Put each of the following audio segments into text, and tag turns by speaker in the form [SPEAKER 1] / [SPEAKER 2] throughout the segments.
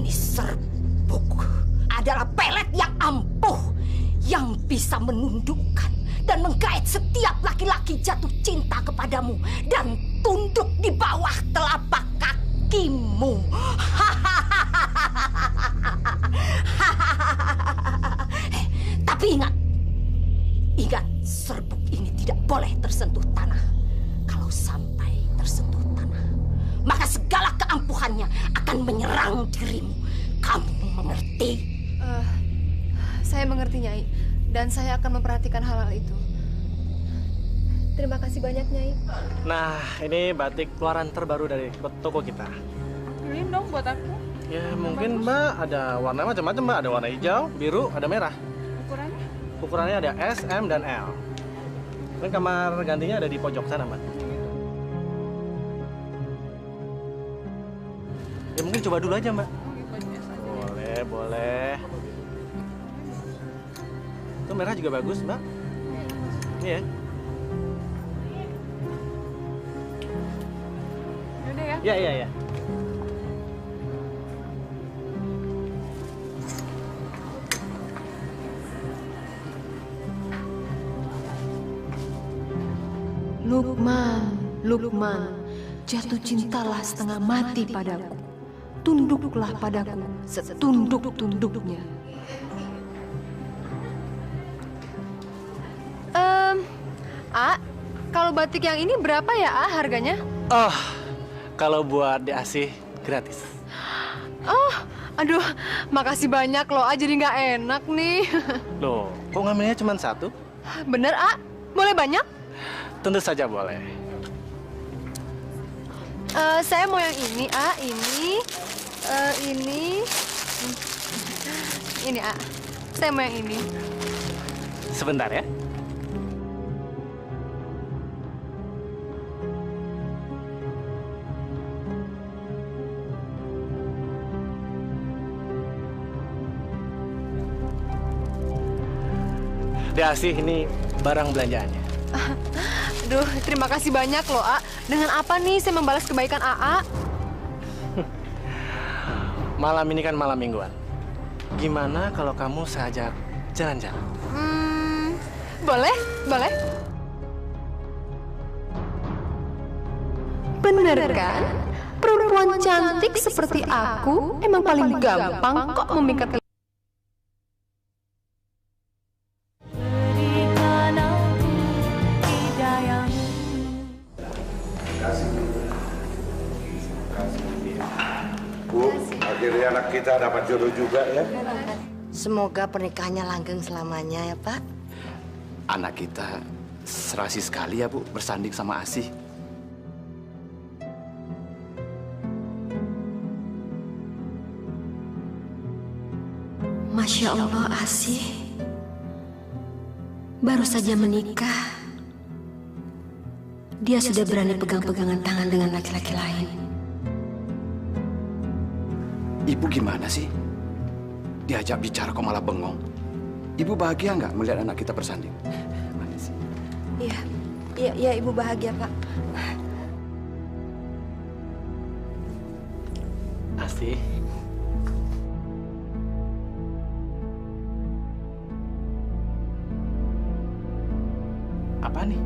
[SPEAKER 1] Ini serbuk adalah pelet yang ampuh yang bisa menundukkan dan menggait setiap laki-laki jatuh cinta kepadamu dan tunduk di bawah telapak kakimu. Tapi ingat, serbuk ini tidak boleh tersentuh tanah. Kalau sampai tersentuh tanah, maka segala keampuhannya akan menyerang dirimu. Kamu mengerti?
[SPEAKER 2] Saya mengerti, Nyai. Dan saya akan memperhatikan hal-hal itu. Terima kasih banyak, Nyai.
[SPEAKER 3] Nah, ini batik keluaran terbaru dari toko kita.
[SPEAKER 4] Beliin dong buat aku.
[SPEAKER 3] Ya, mungkin Mbak ada warna macam-macam, Mbak. Ada warna hijau, biru, ada merah.
[SPEAKER 4] Ukurannya?
[SPEAKER 3] Ukurannya ada S, M, dan L. Dan kamar gantinya ada di pojok sana, Mbak. Ya, mungkin coba dulu aja, Mbak. Boleh, boleh. Itu merah juga bagus, Mbak. Iya.
[SPEAKER 4] Yaudah ya.
[SPEAKER 3] Iya, iya, iya.
[SPEAKER 5] Lukman, Lukman, jatuh cintalah setengah mati padaku. Tunduklah padaku setunduk-tunduknya.
[SPEAKER 2] Kalau batik yang ini berapa ya, harganya?
[SPEAKER 3] Oh, kalau buat diasih gratis.
[SPEAKER 2] Oh, aduh, makasih banyak loh, jadi nggak enak nih.
[SPEAKER 3] Loh, kok ngambilnya cuma satu?
[SPEAKER 2] Bener, boleh banyak?
[SPEAKER 3] Tentu saja boleh.
[SPEAKER 2] Saya mau yang ini, ini, saya mau yang ini.
[SPEAKER 3] Sebentar ya. Diasih, ini barang belanjaannya.
[SPEAKER 2] Aduh, terima kasih banyak loh, Dengan apa nih saya membalas kebaikan AA?
[SPEAKER 3] Malam ini kan malam mingguan. Gimana kalau kamu saya ajak jalan-jalan?
[SPEAKER 2] Boleh, boleh.
[SPEAKER 5] Bener kan? Perempuan cantik seperti aku emang paling gampang kok memikat.
[SPEAKER 6] Bu, akhirnya anak kita dapat jodoh juga ya.
[SPEAKER 1] Semoga pernikahannya langgeng selamanya ya, Pak.
[SPEAKER 7] Anak kita serasi sekali ya, Bu, bersanding sama Asih.
[SPEAKER 5] Masya Allah, Asih. Baru saja menikah. Dia sudah berani pegang-pegangan tangan dengan laki-laki lain.
[SPEAKER 7] Ibu gimana sih? Diajak bicara kok malah bengong. Ibu bahagia nggak melihat anak kita bersanding? Mana sih?
[SPEAKER 5] Iya, Ibu bahagia, Pak.
[SPEAKER 3] Asih. Apa nih?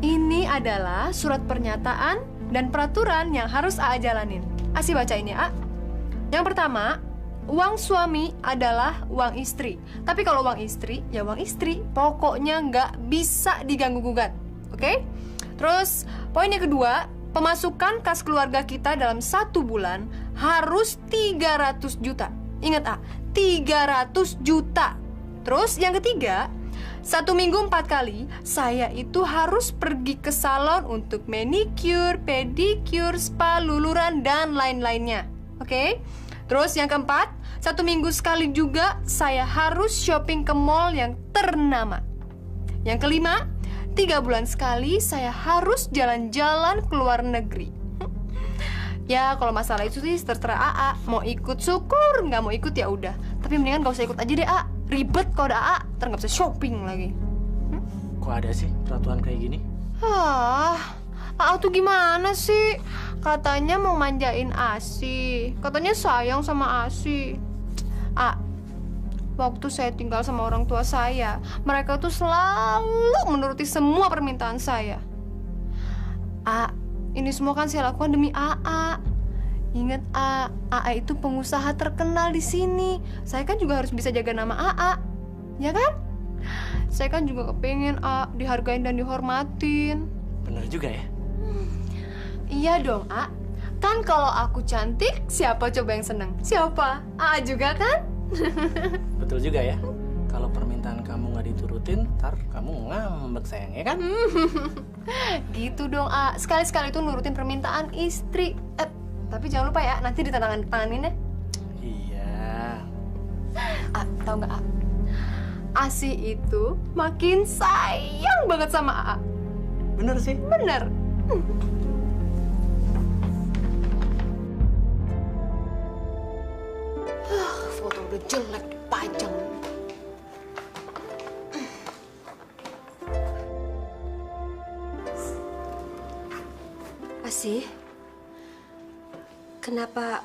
[SPEAKER 2] Ini adalah surat pernyataan dan peraturan yang harus AA jalanin. Asih baca ini, A. Yang pertama, uang suami adalah uang istri. Tapi kalau uang istri, ya uang istri. Pokoknya nggak bisa diganggu-gugat. Oke? Terus, poin yang kedua, pemasukan kas keluarga kita dalam 1 bulan harus 300 juta. Ingat, A, 300 juta. Terus, yang ketiga, 1 minggu 4 kali, saya itu harus pergi ke salon untuk manicure, pedicure, spa, luluran, dan lain-lainnya. Oke? Terus yang keempat, 1 minggu sekali juga saya harus shopping ke mall yang ternama. Yang kelima, 3 bulan sekali saya harus jalan-jalan ke luar negeri. Ya, kalau masalah itu sih terserah AA. Mau ikut syukur, nggak mau ikut ya udah. Tapi mendingan gak usah ikut aja deh, A. Ribet kalau ada AA, ntar nggak bisa shopping lagi.
[SPEAKER 3] Kok ada sih peraturan kayak gini?
[SPEAKER 2] AA tuh gimana sih? Katanya mau manjain Asi. Katanya sayang sama Asi. Waktu saya tinggal sama orang tua saya, mereka tuh selalu menuruti semua permintaan saya. Ini semua kan saya lakukan demi AA. Ingat, AA itu pengusaha terkenal di sini. Saya kan juga harus bisa jaga nama AA, ya kan? Saya kan juga kepengen dihargain dan dihormatin.
[SPEAKER 3] Bener juga ya?
[SPEAKER 2] Iya dong, Kan kalau aku cantik, siapa coba yang seneng? Siapa? AA juga kan?
[SPEAKER 3] Betul juga ya. Kalau permintaan kamu nggak diturutin, ntar kamu ngambek sayang, ya kan?
[SPEAKER 2] Gitu dong, sekali-sekali tuh nurutin permintaan istri. Tapi jangan lupa ya, nanti ditandatanganin ya.
[SPEAKER 3] Iya.
[SPEAKER 2] Tahu nggak, Asi itu makin sayang banget sama AA.
[SPEAKER 3] Bener sih.
[SPEAKER 2] Bener. Foto udah jelek dipajang.
[SPEAKER 1] Asi, kenapa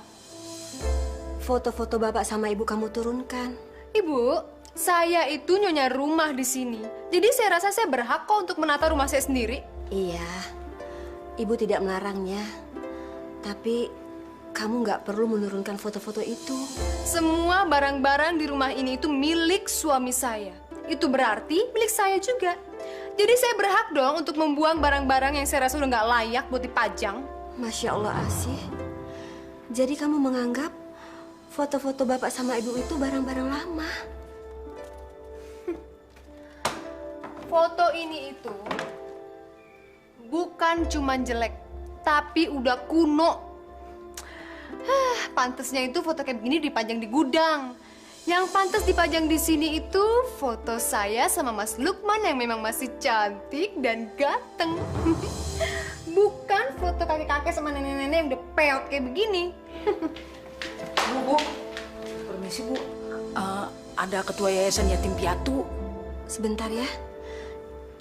[SPEAKER 1] foto-foto bapak sama ibu kamu turunkan?
[SPEAKER 2] Ibu, saya itu nyonya rumah di sini. Jadi saya rasa saya berhak kok untuk menata rumah saya sendiri.
[SPEAKER 1] Iya, ibu tidak melarangnya. Tapi kamu nggak perlu menurunkan foto-foto itu.
[SPEAKER 2] Semua barang-barang di rumah ini itu milik suami saya. Itu berarti milik saya juga. Jadi saya berhak dong untuk membuang barang-barang yang saya rasa udah nggak layak buat dipajang.
[SPEAKER 1] Masya Allah, Asi. Jadi kamu menganggap foto-foto bapak sama ibu itu barang-barang lama?
[SPEAKER 2] Foto ini itu bukan cuman jelek, tapi udah kuno. Pantesnya itu foto kayak begini dipajang di gudang. Yang pantas dipajang di sini itu foto saya sama Mas Lukman yang memang masih cantik dan ganteng. Bukan foto kakek-kakek sama nenek-nenek yang udah peot kayak begini.
[SPEAKER 8] Bu, permisi Bu. Ada ketua yayasan yatim piatu.
[SPEAKER 1] Sebentar ya,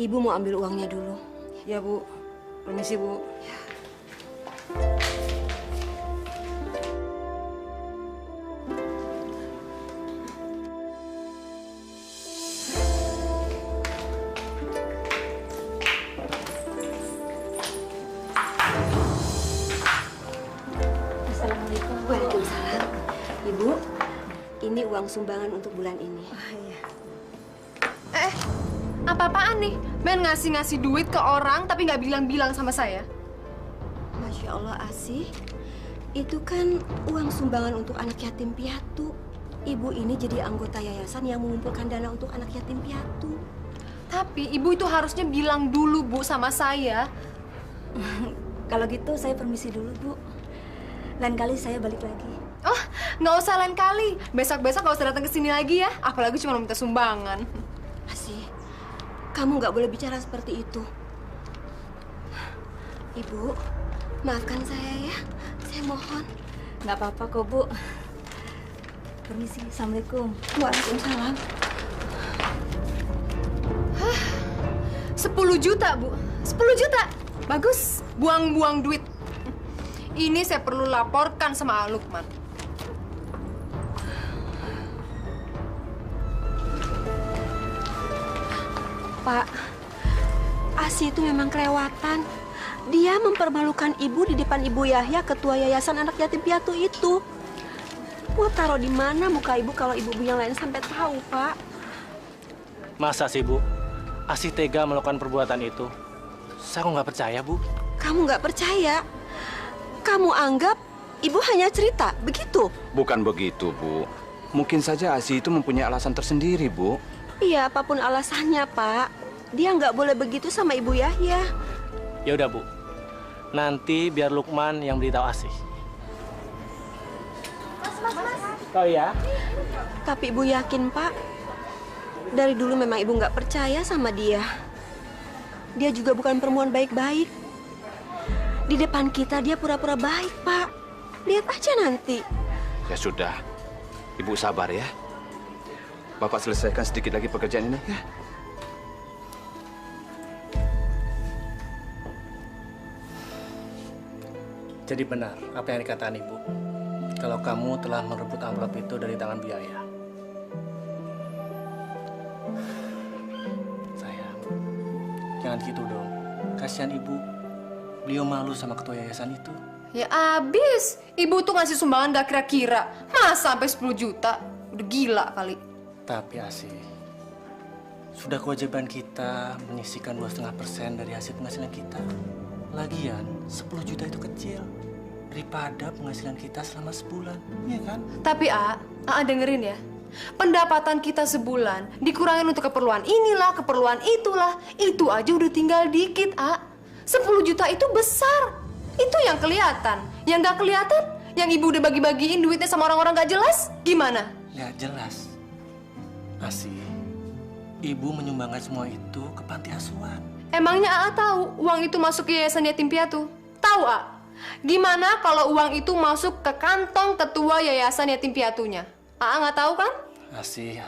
[SPEAKER 1] ibu mau ambil uangnya dulu.
[SPEAKER 8] Ya Bu, permisi Bu.
[SPEAKER 1] Waalaikumsalam. Ibu, ini uang sumbangan untuk bulan ini.
[SPEAKER 2] Apa-apaan nih? Men ngasih-ngasih duit ke orang tapi nggak bilang-bilang sama saya.
[SPEAKER 1] Masya Allah, Asi. Itu kan uang sumbangan untuk anak yatim piatu. Ibu ini jadi anggota yayasan yang mengumpulkan dana untuk anak yatim piatu.
[SPEAKER 2] Tapi ibu itu harusnya bilang dulu, Bu, sama saya.
[SPEAKER 1] Kalau gitu saya permisi dulu, Bu. Lain kali saya balik lagi.
[SPEAKER 2] Oh, nggak usah lain kali. Besok-besok nggak usah datang ke sini lagi ya. Apalagi cuma minta sumbangan.
[SPEAKER 1] Asi, kamu nggak boleh bicara seperti itu. Ibu, maafkan saya ya. Saya mohon.
[SPEAKER 8] Nggak apa-apa kok Bu. Permisi, Assalamualaikum.
[SPEAKER 1] Waalaikumsalam.
[SPEAKER 2] 10 juta, Bu. 10 juta. Bagus. Buang-buang duit. Ini saya perlu laporkan sama Lukman.
[SPEAKER 1] Pak, Asi itu memang kelewatan. Dia mempermalukan ibu di depan Ibu Yahya, ketua yayasan anak yatim piatu itu. Mau taruh di mana muka ibu kalau ibu yang lain sampai tahu, Pak?
[SPEAKER 3] Masa sih, Bu? Asi tega melakukan perbuatan itu? Saya kok nggak percaya, Bu.
[SPEAKER 1] Kamu nggak percaya? Kamu anggap ibu hanya cerita, begitu?
[SPEAKER 7] Bukan begitu, Bu. Mungkin saja Asi itu mempunyai alasan tersendiri, Bu.
[SPEAKER 1] Iya, apapun alasannya, Pak. Dia nggak boleh begitu sama Ibu Yahya.
[SPEAKER 3] Ya udah, Bu. Nanti biar Lukman yang beritahu Asi. Oh ya?
[SPEAKER 1] Tapi Ibu yakin, Pak, dari dulu memang Ibu nggak percaya sama dia. Dia juga bukan perempuan baik-baik. Di depan kita dia pura-pura baik, Pak. Lihat aja nanti.
[SPEAKER 7] Ya sudah, Ibu sabar ya. Bapak selesaikan sedikit lagi pekerjaan ini, ya.
[SPEAKER 3] Jadi benar apa yang dikatakan Ibu. Kalau kamu telah merebut amplop itu dari tangan Biaya. Sayang, jangan gitu dong. Kasihan Ibu. Beliau malu sama ketua yayasan itu.
[SPEAKER 2] Ya abis, ibu tuh ngasih sumbangan gak kira-kira. Masa sampai 10 juta? Udah gila kali.
[SPEAKER 3] Tapi Asih, sudah kewajiban kita menyisihkan 2,5% dari hasil penghasilan kita. Lagian, 10 juta itu kecil daripada penghasilan kita selama sebulan, iya kan?
[SPEAKER 2] Tapi A dengerin ya. Pendapatan kita sebulan dikurangin untuk keperluan inilah, keperluan itulah. Itu aja udah tinggal dikit, A. 10 juta itu besar. Itu yang kelihatan. Yang gak kelihatan, yang ibu udah bagi-bagiin duitnya sama orang-orang gak jelas, gimana?
[SPEAKER 3] Ya jelas. Asih, ibu menyumbangkan semua itu ke panti asuhan.
[SPEAKER 2] Emangnya A tahu uang itu masuk ke yayasan yatim piatu? Tahu A? Gimana kalau uang itu masuk ke kantong ketua yayasan yatim piatunya? A nggak tahu kan?
[SPEAKER 3] Asih.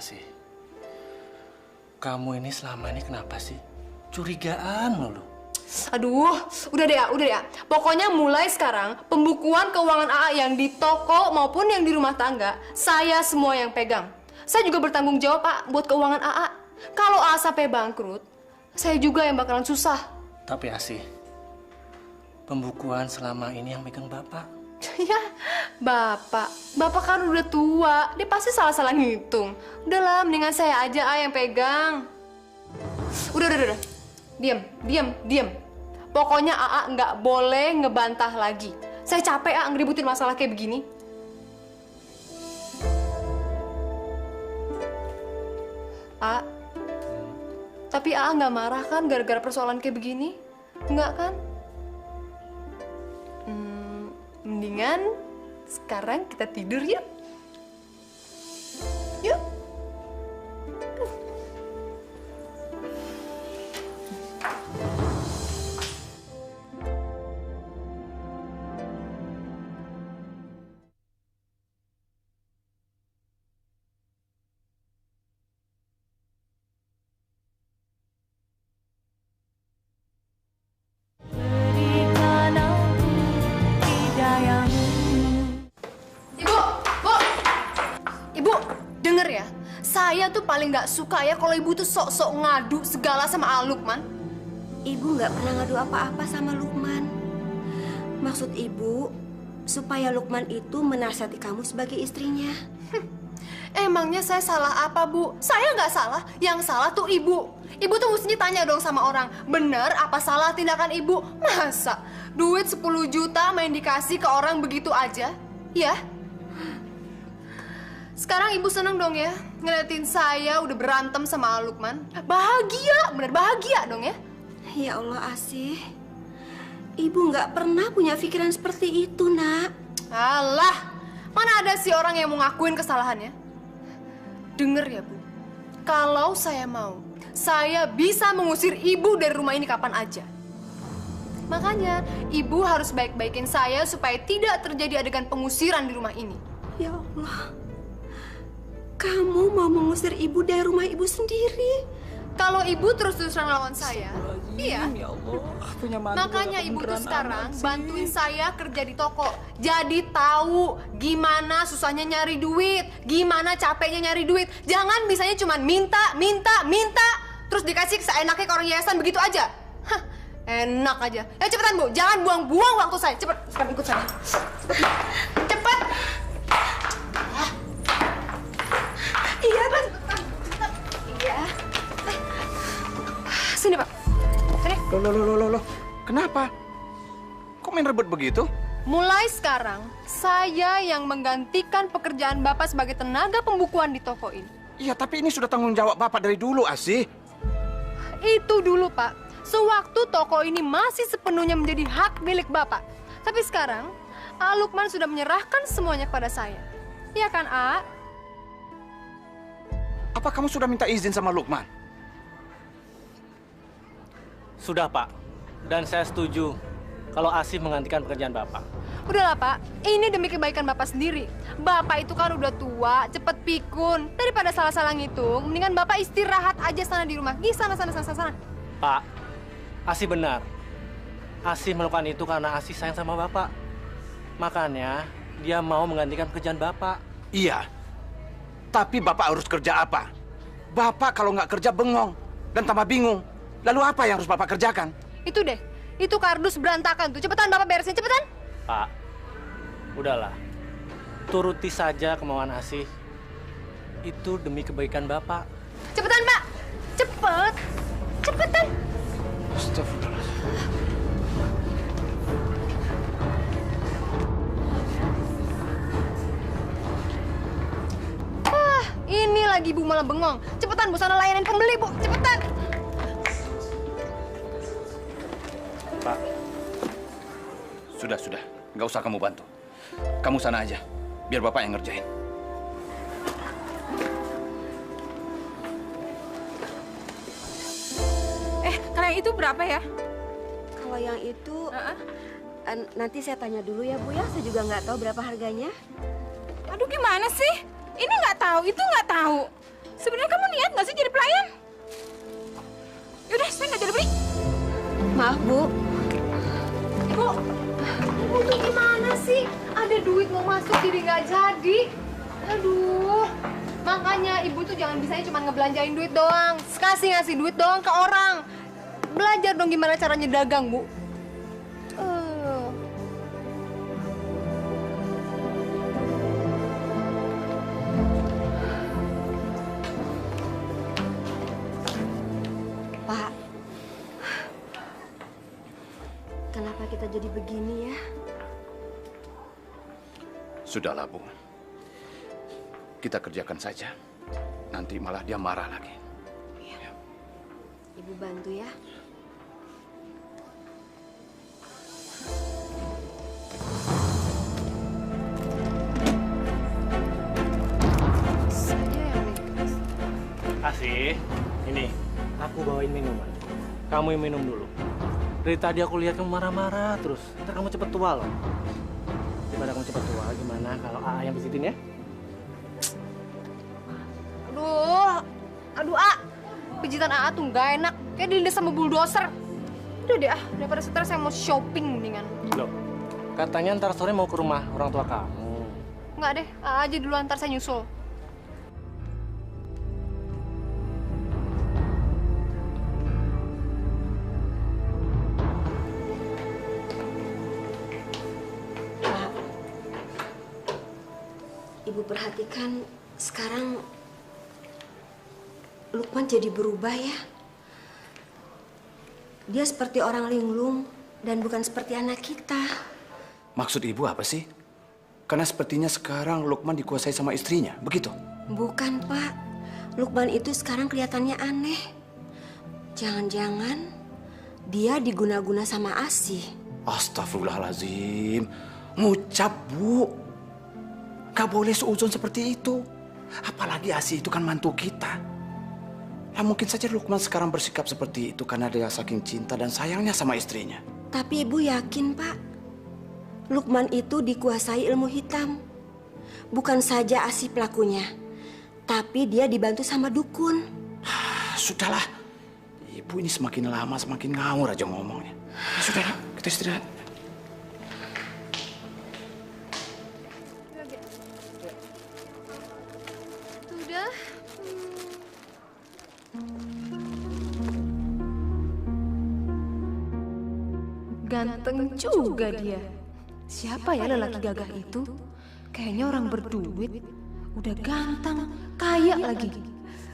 [SPEAKER 3] Kamu ini selama ini kenapa sih? Curigaan mulu.
[SPEAKER 2] Aduh, udah deh ya. Pokoknya mulai sekarang, pembukuan keuangan AA yang di toko maupun yang di rumah tangga, saya semua yang pegang. Saya juga bertanggung jawab, Pak, buat keuangan AA. Kalau AA sampai bangkrut, saya juga yang bakalan susah.
[SPEAKER 3] Tapi Asih, pembukuan selama ini yang megang Bapak.
[SPEAKER 2] Ya, Bapak kan udah tua, dia pasti salah-salah ngitung. Udahlah, mendingan saya aja yang pegang. Udah. Diam. Pokoknya AA nggak boleh ngebantah lagi. Saya capek ngeributin masalah kayak begini. Tapi AA nggak marah kan gara-gara persoalan kayak begini? Nggak kan? Mendingan sekarang kita tidur yuk. Yuk. Ibu, denger ya. Saya tuh paling nggak suka ya kalau ibu tuh sok-sok ngadu segala sama Lukman.
[SPEAKER 9] Ibu nggak pernah ngadu apa-apa sama Lukman. Maksud ibu supaya Lukman itu menasihati kamu sebagai istrinya.
[SPEAKER 2] Emangnya saya salah apa, Bu? Saya nggak salah. Yang salah tuh ibu. Ibu tuh mestinya tanya dong sama orang, bener apa salah tindakan ibu? Masa duit 10 juta main dikasih ke orang begitu aja? Ya? Sekarang ibu seneng dong ya ngeliatin saya udah berantem sama Lukman. Bahagia, bener bahagia dong ya?
[SPEAKER 9] Ya Allah, Asih. Ibu nggak pernah punya pikiran seperti itu, Nak.
[SPEAKER 2] Alah, mana ada sih orang yang mau ngakuin kesalahannya? Dengar ya, Bu. Kalau saya mau, saya bisa mengusir ibu dari rumah ini kapan aja. Makanya, ibu harus baik-baikin saya supaya tidak terjadi adegan pengusiran di rumah ini.
[SPEAKER 9] Ya Allah. Kamu mau mengusir ibu dari rumah ibu sendiri?
[SPEAKER 2] Kalau ibu terus-terusan lawan saya, iya.
[SPEAKER 8] Ya Allah, punya mantu
[SPEAKER 2] Makanya
[SPEAKER 8] gak
[SPEAKER 2] ibu tuh
[SPEAKER 8] kebeneran
[SPEAKER 2] sekarang
[SPEAKER 8] amat sih.
[SPEAKER 2] bantuin saya kerja di toko. Jadi tahu gimana susahnya nyari duit, gimana capeknya nyari duit. Jangan misalnya cuma minta, terus dikasih seenaknya ke orang yayasan begitu aja. Hah, enak aja. Ya cepetan, Bu, jangan buang-buang waktu saya. Cepet ikut saya. Cepet. Iya, Bang. Iya. Sini, Pak. Sini.
[SPEAKER 7] Loh. Kenapa? Kok main rebut begitu?
[SPEAKER 2] Mulai sekarang, saya yang menggantikan pekerjaan Bapak sebagai tenaga pembukuan di toko ini.
[SPEAKER 7] Iya, tapi ini sudah tanggung jawab Bapak dari dulu, Asih.
[SPEAKER 2] Itu dulu, Pak. Sewaktu toko ini masih sepenuhnya menjadi hak milik Bapak. Tapi sekarang, Lukman sudah menyerahkan semuanya kepada saya. Iya kan, A?
[SPEAKER 7] Apa kamu sudah minta izin sama Lukman?
[SPEAKER 3] Sudah, Pak. Dan saya setuju kalau Asih menggantikan pekerjaan Bapak.
[SPEAKER 2] Udahlah, Pak. Ini demi kebaikan Bapak sendiri. Bapak itu kan udah tua, cepet pikun. Daripada salah-salah ngitung, mendingan Bapak istirahat aja sana di rumah. Gi, sana.
[SPEAKER 3] Pak, Asih benar. Asih melakukan itu karena Asih sayang sama Bapak. Makanya dia mau menggantikan pekerjaan Bapak.
[SPEAKER 7] Iya. Tapi Bapak harus kerja apa? Bapak kalau nggak kerja bengong dan tambah bingung. Lalu apa yang harus Bapak kerjakan?
[SPEAKER 2] Itu deh. Itu kardus berantakan tuh. Cepetan Bapak beresin, cepetan.
[SPEAKER 3] Pak, udahlah. Turuti saja kemauan Asih. Itu demi kebaikan Bapak.
[SPEAKER 2] Cepetan, Pak. Cepet. Cepetan.
[SPEAKER 7] Astagfirullahaladzim.
[SPEAKER 2] Ini lagi Bu malah bengong. Cepetan Bu, sana layanin pembeli Bu. Cepetan.
[SPEAKER 3] Pak.
[SPEAKER 7] Sudah. Nggak usah kamu bantu. Kamu sana aja. Biar Bapak yang ngerjain.
[SPEAKER 4] Kalau yang itu berapa ya?
[SPEAKER 9] Kalau yang itu, nanti saya tanya dulu ya Bu ya. Saya juga nggak tahu berapa harganya.
[SPEAKER 4] Aduh gimana sih? Ini nggak tahu, itu nggak tahu. Sebenarnya kamu niat nggak sih jadi pelayan? Yaudah, saya nggak jadi beli.
[SPEAKER 9] Maaf Bu.
[SPEAKER 2] Ibu tuh gimana sih? Ada duit mau masuk jadi nggak jadi. Aduh. Makanya ibu tuh jangan bisanya cuma ngebelanjain duit doang. Ngasih duit doang ke orang. Belajar dong gimana caranya dagang, Bu.
[SPEAKER 9] Pak, kenapa kita jadi begini ya?
[SPEAKER 7] Sudahlah, Bu. Kita kerjakan saja. Nanti malah dia marah lagi.
[SPEAKER 9] Iya. Ibu bantu ya.
[SPEAKER 3] Asih, ini aku bawain minuman. Kamu yang minum dulu. Dari tadi aku lihat kamu marah-marah terus. Ntar kamu cepet tua loh. Daripada kamu cepet tua, gimana kalau AA yang pijitin ya?
[SPEAKER 2] Aduh, pijitan AA tuh nggak enak. Kayak dilindas sama bulldozer. Udah deh daripada stres saya mau shopping mendingan.
[SPEAKER 3] Loh, katanya ntar sore mau ke rumah orang tua kamu.
[SPEAKER 2] Nggak deh, AA aja dulu ntar saya nyusul.
[SPEAKER 9] Ibu perhatikan sekarang Lukman jadi berubah ya. Dia seperti orang linglung dan bukan seperti anak kita.
[SPEAKER 7] Maksud Ibu apa sih? Karena sepertinya sekarang Lukman dikuasai sama istrinya, begitu?
[SPEAKER 9] Bukan, Pak. Lukman itu sekarang kelihatannya aneh. Jangan-jangan dia diguna-guna sama Asih.
[SPEAKER 7] Astagfirullahaladzim. Ngucap, Bu. Gak boleh seuzon seperti itu. Apalagi Asih itu kan mantu kita. Ya mungkin saja Lukman sekarang bersikap seperti itu karena dia saking cinta dan sayangnya sama istrinya.
[SPEAKER 9] Tapi Ibu yakin, Pak? Lukman itu dikuasai ilmu hitam. Bukan saja Asih pelakunya, tapi dia dibantu sama dukun.
[SPEAKER 7] Sudahlah. Ibu ini semakin lama semakin ngawur aja ngomongnya. Sudahlah, kita istirahat.
[SPEAKER 2] Sudah. Ganteng juga dia. Siapa ya lelaki gagah itu? Kayaknya orang berduit. Udah ganteng, kaya lagi.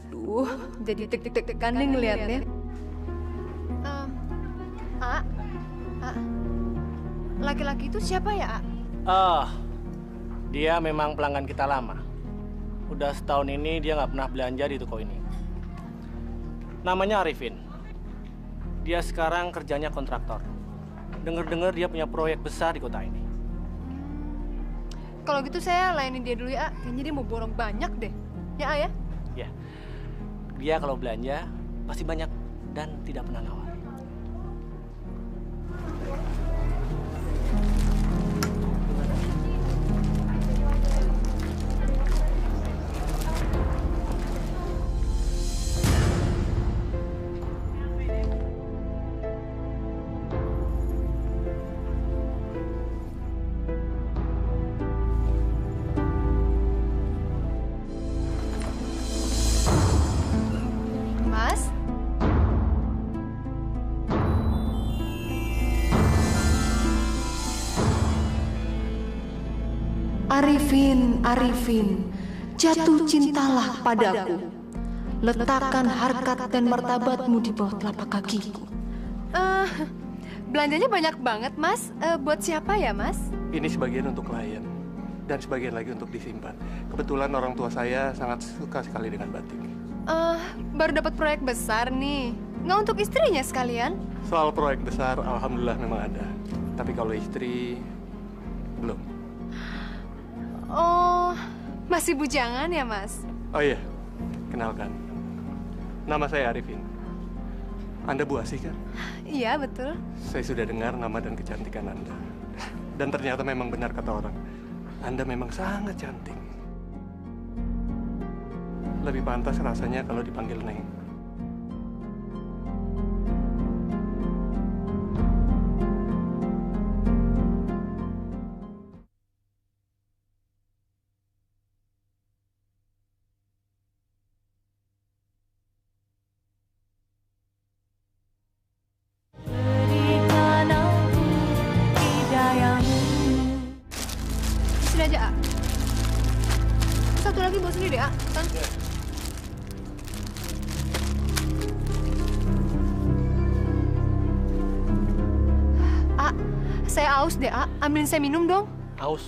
[SPEAKER 2] Duh, jadi deg-degan nih ngeliatnya. Laki-laki itu siapa ya,
[SPEAKER 3] Dia memang pelanggan kita lama. Udah setahun ini dia nggak pernah belanja di toko ini. Namanya Arifin. Dia sekarang kerjanya kontraktor. Dengar-dengar dia punya proyek besar di kota ini.
[SPEAKER 2] Kalau gitu saya layanin dia dulu ya, kayaknya dia mau borong banyak deh. Ya, ya?
[SPEAKER 3] Ya. Dia kalau belanja pasti banyak dan tidak pernah nawar.
[SPEAKER 5] Arifin, jatuh cintalah padaku. Letakkan harkat dan martabatmu di bawah telapak kakiku.
[SPEAKER 2] Belanjanya banyak banget, Mas. Buat siapa ya, Mas?
[SPEAKER 10] Ini sebagian untuk klien dan sebagian lagi untuk disimpan. Kebetulan orang tua saya sangat suka sekali dengan batik.
[SPEAKER 2] Baru dapat proyek besar nih. Nggak untuk istrinya sekalian?
[SPEAKER 10] Soal proyek besar, alhamdulillah memang ada. Tapi kalau istri, belum.
[SPEAKER 2] Oh, masih bujangan ya, Mas?
[SPEAKER 10] Oh iya, kenalkan. Nama saya Arifin. Anda Bu Asih kan?
[SPEAKER 2] Iya, betul.
[SPEAKER 10] Saya sudah dengar nama dan kecantikan Anda. Dan ternyata memang benar kata orang. Anda memang sangat cantik. Lebih pantas rasanya kalau dipanggil Neng.
[SPEAKER 2] Sini aja, A. Satu lagi bawa sendiri, A. Kan? A, saya aus deh, A. Ambilin saya minum dong.
[SPEAKER 3] Aus?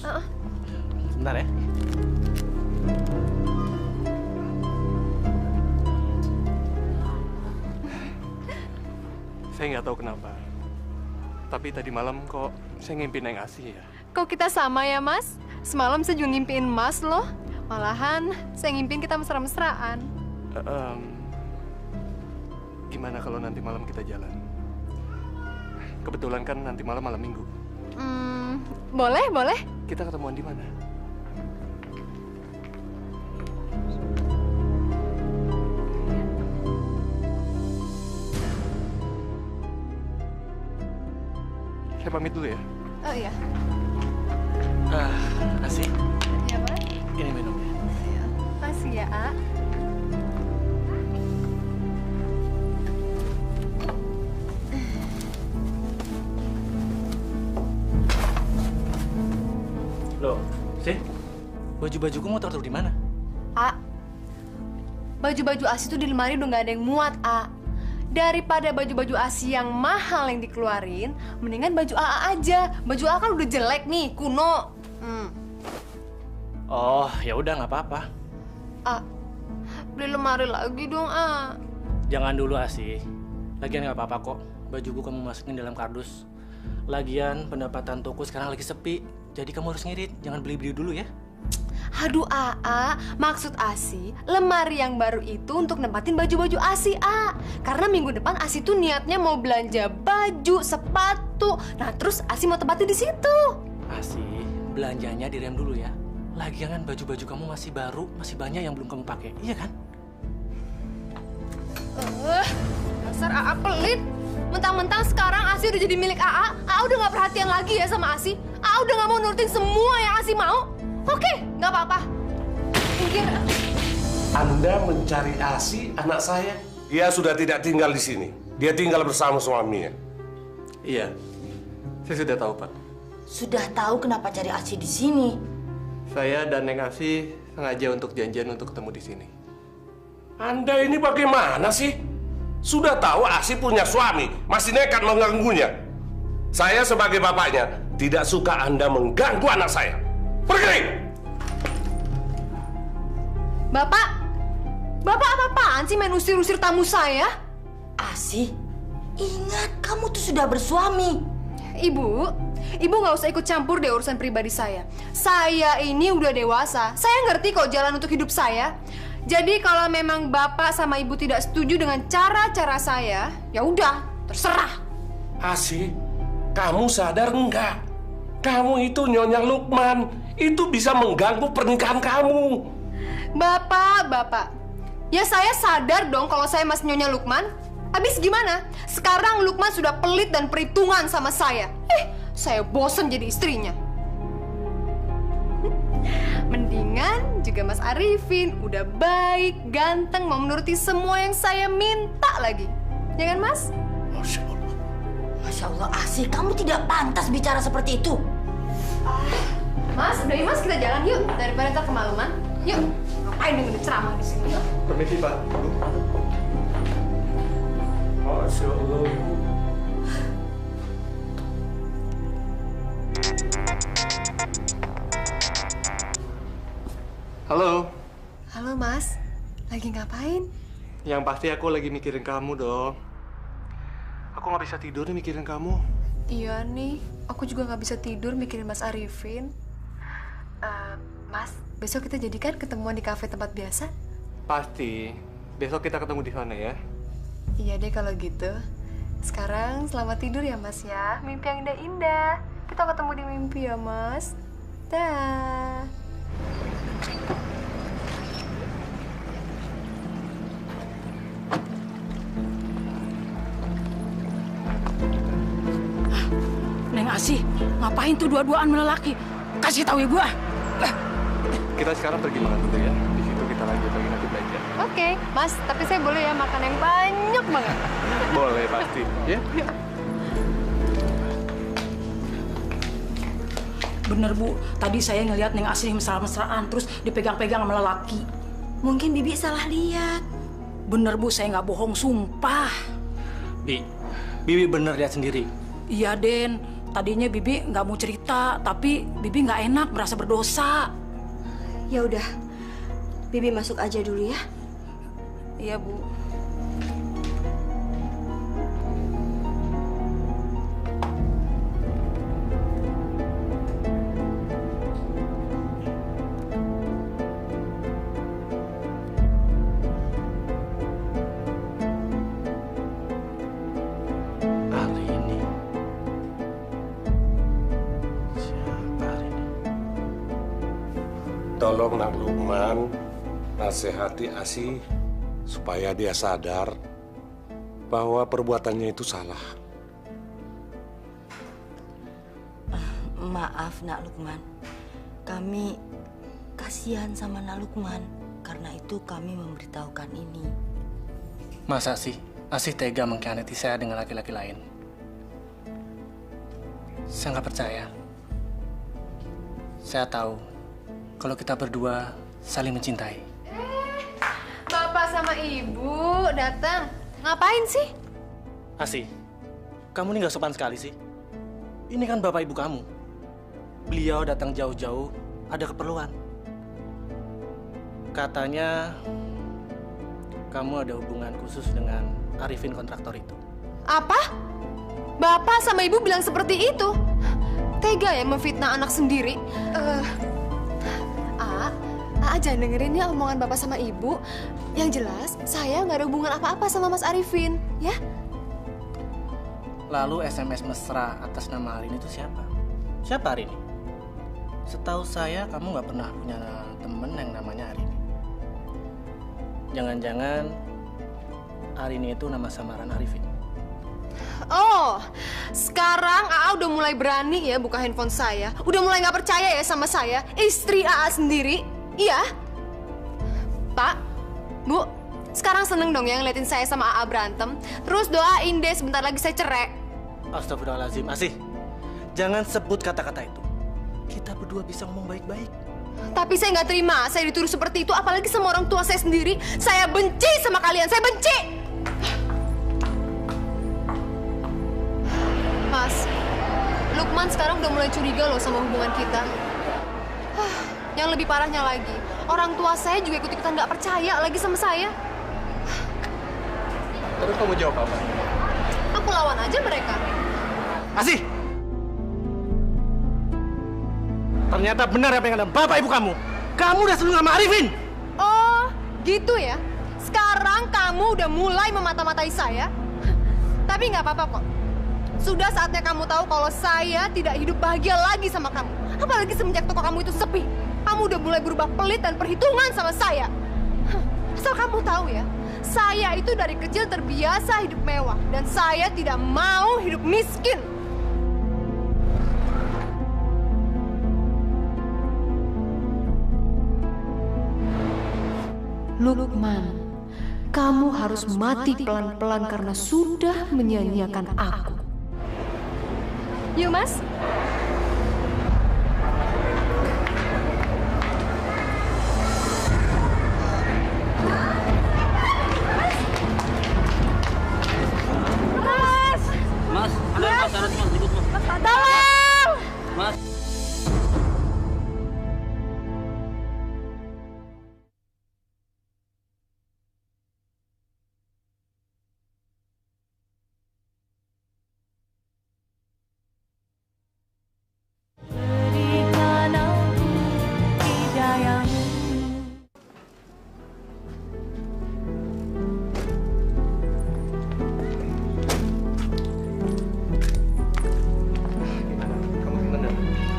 [SPEAKER 3] Sebentar ya.
[SPEAKER 10] Saya nggak tahu kenapa. Tapi tadi malam kok saya ngimpi Neng Asih ya.
[SPEAKER 2] Kok kita sama ya, Mas? Semalam saya juga ngimpiin Mas loh. Malahan saya ngimpiin kita mesra-mesraan.
[SPEAKER 10] Gimana kalau nanti malam kita jalan? Kebetulan kan nanti malam Minggu.
[SPEAKER 2] Boleh.
[SPEAKER 10] Kita ketemuan di mana? Saya pamit dulu ya.
[SPEAKER 2] Oh iya.
[SPEAKER 3] Asih,
[SPEAKER 2] Iya, Mas?
[SPEAKER 3] ini minumnya.
[SPEAKER 2] Makasih ya, A.
[SPEAKER 3] Loh, sih? Baju-bajuku mau taruh di mana?
[SPEAKER 2] A, baju-baju ASI itu di lemari udah nggak ada yang muat, A. Daripada baju-baju ASI yang mahal yang dikeluarin, mendingan baju AA aja. Baju AA kan udah jelek nih, kuno.
[SPEAKER 3] Oh, ya udah nggak apa-apa.
[SPEAKER 2] A, beli lemari lagi dong, A.
[SPEAKER 3] Jangan dulu, Asih. Lagian nggak apa-apa kok. Bajuku kamu masukin dalam kardus. Lagian pendapatan toko sekarang lagi sepi. Jadi kamu harus ngirit, jangan beli-beli dulu ya.
[SPEAKER 2] Aduh, AA, maksud ASI, lemari yang baru itu untuk nempatin baju-baju ASI, A. Karena minggu depan ASI tuh niatnya mau belanja baju, sepatu. Nah, terus ASI mau tempatin di situ.
[SPEAKER 3] Asih, belanjanya direm dulu ya. Lagian kan baju-baju kamu masih baru, masih banyak yang belum kamu pakai, iya kan?
[SPEAKER 2] Dasar AA pelit. Mentang-mentang sekarang ASI udah jadi milik AA udah nggak perhatian lagi ya sama ASI. AA udah nggak mau nurutin semua yang ASI mau. Oke, nggak apa-apa. Mungkin
[SPEAKER 6] Anda mencari Asih, anak saya? Dia sudah tidak tinggal di sini. Dia tinggal bersama suaminya.
[SPEAKER 10] Iya, saya sudah tahu, Pak.
[SPEAKER 1] Sudah tahu kenapa cari Asih di sini?
[SPEAKER 10] Saya dan Neng Asih sengaja untuk janjian untuk ketemu di sini.
[SPEAKER 6] Anda ini bagaimana sih? Sudah tahu Asih punya suami, masih nekat mengganggunya. Saya sebagai bapaknya tidak suka Anda mengganggu anak saya. Pergi!
[SPEAKER 2] Bapak apa-apaan sih main usir-usir tamu saya?
[SPEAKER 1] Asih, ingat kamu tuh sudah bersuami.
[SPEAKER 2] Ibu nggak usah ikut campur deh urusan pribadi saya. Saya ini udah dewasa. Saya ngerti kok jalan untuk hidup saya. Jadi kalau memang Bapak sama Ibu tidak setuju dengan cara-cara saya, ya udah, terserah.
[SPEAKER 6] Asih, kamu sadar enggak? Kamu itu Nyonya Lukman. Itu bisa mengganggu pernikahan kamu.
[SPEAKER 2] Bapak. Ya saya sadar dong kalau saya masih Nyonya Lukman. Habis gimana? Sekarang Lukman sudah pelit dan perhitungan sama saya. Saya bosan jadi istrinya. Mendingan juga Mas Arifin. Udah baik, ganteng, mau menuruti semua yang saya minta lagi. Ya kan, Mas?
[SPEAKER 6] Masya Allah.
[SPEAKER 1] Masya Allah, Asih, kamu tidak pantas bicara seperti itu.
[SPEAKER 2] Mas, udah Mas, kita jalan yuk. Daripada ntar kemalaman. Yuk. Ngapain dengerin ceramah di sini? Yuk.
[SPEAKER 10] Permisi, Pak.
[SPEAKER 6] Masya Allah, Ibu.
[SPEAKER 10] Halo.
[SPEAKER 2] Halo Mas, lagi ngapain?
[SPEAKER 10] Yang pasti aku lagi mikirin kamu dong. Aku nggak bisa tidur nih mikirin kamu.
[SPEAKER 2] Iya nih, aku juga nggak bisa tidur mikirin Mas Arifin. Mas, besok kita jadikan ketemuan di kafe tempat biasa?
[SPEAKER 10] Pasti. Besok kita ketemu di sana ya.
[SPEAKER 2] Iya deh kalau gitu. Sekarang selamat tidur ya Mas ya. Mimpi yang indah-indah. Kita ketemu di mimpi ya Mas. Dah.
[SPEAKER 8] Neng Asih, ngapain tuh dua-duaan melelaki? Kasih tahu ibu ah.
[SPEAKER 10] Kita sekarang pergi makan dulu ya. Di situ kita lanjut lagi nanti belajar.
[SPEAKER 2] Oke, Mas, tapi saya boleh ya makan yang banyak banget.
[SPEAKER 10] Boleh pasti. Ya.
[SPEAKER 8] Bener Bu, tadi saya ngelihat Neng Asih mesra-mesraan terus dipegang-pegang sama lelaki.
[SPEAKER 9] Mungkin Bibi salah lihat.
[SPEAKER 8] Bener Bu, saya nggak bohong, sumpah.
[SPEAKER 3] Bibi bener lihat sendiri.
[SPEAKER 8] Iya Den, tadinya Bibi nggak mau cerita, tapi Bibi nggak enak, merasa berdosa.
[SPEAKER 9] Ya udah, Bibi masuk aja dulu ya.
[SPEAKER 8] Iya Bu.
[SPEAKER 6] Tolong Nak Lukman nasihati Asih supaya dia sadar bahwa perbuatannya itu salah.
[SPEAKER 9] Maaf Nak Lukman, kami kasihan sama Nak Lukman. Karena itu kami memberitahukan ini.
[SPEAKER 3] Masa sih Asih tega mengkhianati saya dengan laki-laki lain? Saya nggak percaya. Saya tahu kalau kita berdua saling mencintai.
[SPEAKER 2] Bapak sama Ibu datang. Ngapain sih?
[SPEAKER 3] Asih, kamu ini nggak sopan sekali sih. Ini kan bapak ibu kamu. Beliau datang jauh-jauh, ada keperluan. Katanya kamu ada hubungan khusus dengan Arifin kontraktor itu.
[SPEAKER 2] Apa? Bapak sama Ibu bilang seperti itu? Tega ya memfitnah anak sendiri? Jangan dengerin ya omongan Bapak sama Ibu. Yang jelas, saya nggak ada hubungan apa-apa sama Mas Arifin, ya?
[SPEAKER 3] Lalu SMS mesra atas nama Arini itu siapa? Siapa Arini? Setahu saya kamu nggak pernah punya temen yang namanya Arini. Jangan-jangan Arini itu nama samaran Arifin.
[SPEAKER 2] Oh, sekarang AA udah mulai berani ya buka handphone saya. Udah mulai nggak percaya ya sama saya, istri AA sendiri. Iya. Pak, Bu, sekarang seneng dong ya ngeliatin saya sama AA berantem. Terus doain deh sebentar lagi saya cerai.
[SPEAKER 3] Astagfirullahaladzim, Asih. Jangan sebut kata-kata itu. Kita berdua bisa ngomong baik-baik.
[SPEAKER 2] Tapi saya nggak terima, saya dituduh seperti itu. Apalagi sama orang tua saya sendiri. Saya benci sama kalian, saya benci. Mas, Lukman sekarang udah mulai curiga loh sama hubungan kita. Yang lebih parahnya lagi, orang tua saya juga ikut-ikutan nggak percaya lagi sama saya.
[SPEAKER 10] Terus kamu jawab apa?
[SPEAKER 2] Aku lawan aja mereka.
[SPEAKER 3] Asih! Ternyata benar apa yang ada bapak ibu kamu. Kamu udah selingkuh sama Arifin.
[SPEAKER 2] Oh, gitu ya? Sekarang kamu udah mulai memata-matai saya. Tapi nggak apa-apa kok. Sudah saatnya kamu tahu kalau saya tidak hidup bahagia lagi sama kamu. Apalagi semenjak toko kamu itu sepi. Kamu udah mulai berubah pelit dan perhitungan sama saya. Asal kamu tahu ya, saya itu dari kecil terbiasa hidup mewah. Dan saya tidak mau hidup miskin.
[SPEAKER 5] Lukman, kamu harus mati pelan-pelan karena sudah menyia-nyiakan aku.
[SPEAKER 2] Yuk, Mas.
[SPEAKER 11] Mas, tolong!
[SPEAKER 12] Mas.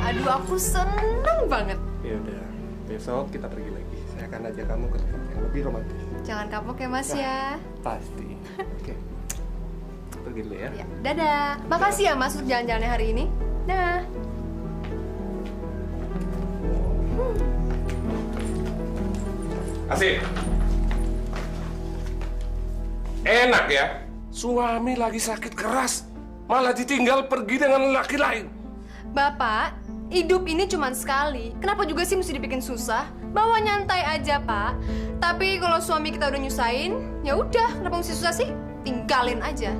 [SPEAKER 2] Aduh, aku seneng banget.
[SPEAKER 10] Ya udah, besok kita pergi lagi. Saya akan ajak kamu ke tempat yang lebih romantis.
[SPEAKER 2] Jangan kapok ya Mas ya.
[SPEAKER 10] Pasti. Oke. Pergi dulu ya.
[SPEAKER 2] Ya, dadah. Makasih ya Mas untuk jalan-jalannya hari ini. Dah.
[SPEAKER 6] Asik. Enak ya, suami lagi sakit keras, malah ditinggal pergi dengan laki lain.
[SPEAKER 2] Bapak, hidup ini cuma sekali. Kenapa juga sih mesti dibikin susah? Bawa nyantai aja, Pak. Tapi kalau suami kita udah nyusahin, ya udah, kenapa mesti susah sih? Tinggalin aja.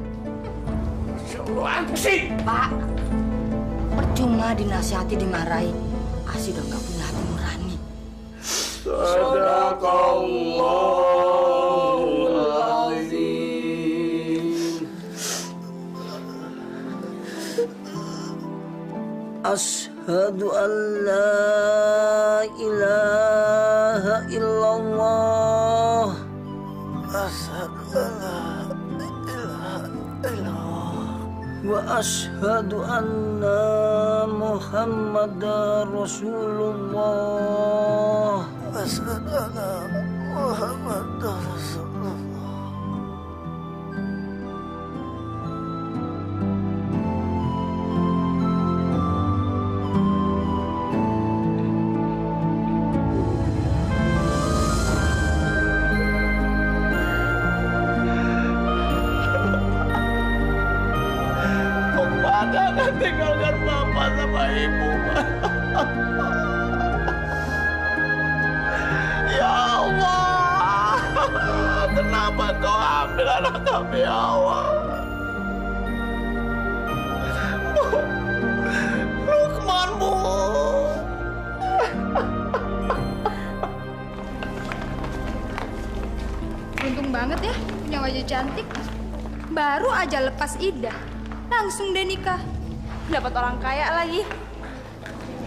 [SPEAKER 6] Masya Allah, Asi!
[SPEAKER 1] Pak, percuma dinasihati dimarahi. Asi udah nggak punya hati nurani.
[SPEAKER 6] Sadaqallahul azim.
[SPEAKER 12] Ashhadu an la ilaha illallah. Ashhadu an la ilaha illallah. Wa ashhadu anna Muhammadar Rasulullah. Ashhadu anna Muhammadar Rasulullah. Jangan tinggalkan Bapak sama Ibu. Ya Allah, kenapa Kau ambil anak kami, ya Allah? Lukman, Bu.
[SPEAKER 4] Untung banget ya punya wajah cantik. Baru aja lepas iddah, langsung deh nikah. Dapat orang kaya lagi.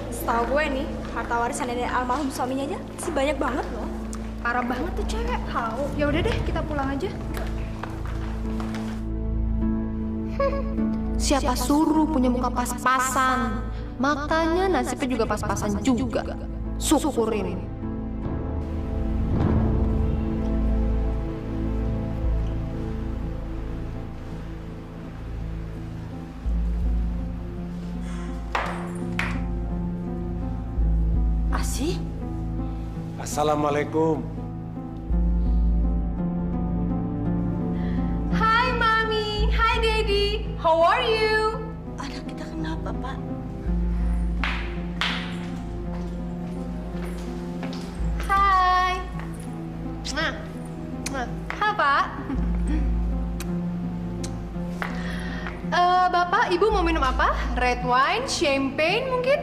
[SPEAKER 4] Setahu gue nih, harta warisan dari almarhum suaminya aja sih banyak banget loh. Parah banget tuh cewek. Tahu. Ya udah deh, kita pulang aja.
[SPEAKER 5] Siapa suruh punya muka pas-pasan? Makanya nasibnya juga pas-pasan juga. Syukurin.
[SPEAKER 1] Asi?
[SPEAKER 6] Assalamualaikum.
[SPEAKER 2] Hi Mami, hi Daddy, how are you?
[SPEAKER 1] Anak kita kenapa, Pak?
[SPEAKER 2] Hai. Hai Pak. Bapak, Ibu mau minum apa? Red wine, champagne mungkin?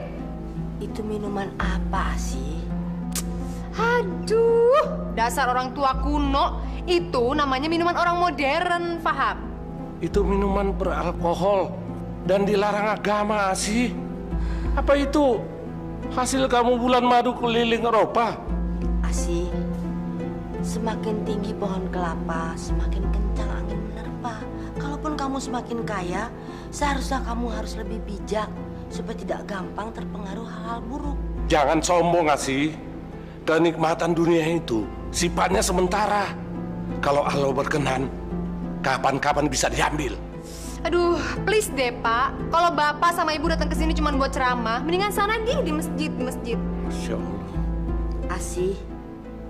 [SPEAKER 1] Itu minuman apa sih?
[SPEAKER 2] Aduh, dasar orang tua kuno. Itu namanya minuman orang modern, paham?
[SPEAKER 6] Itu minuman beralkohol dan dilarang agama, Asi. Apa itu hasil kamu bulan madu keliling Eropa?
[SPEAKER 1] Asi, semakin tinggi pohon kelapa, semakin kencang angin menerpa. Kalaupun kamu semakin kaya, seharusnya kamu harus lebih bijak supaya tidak gampang terpengaruh hal-hal buruk.
[SPEAKER 6] Jangan sombong, Asi. Kenikmatan dunia itu sifatnya sementara. Kalau Allah berkenan, kapan-kapan bisa diambil.
[SPEAKER 2] Aduh, please deh Pak. Kalau Bapak sama Ibu datang ke sini cuma buat ceramah, mendingan sana di masjid,
[SPEAKER 6] Masya Allah.
[SPEAKER 1] Asi,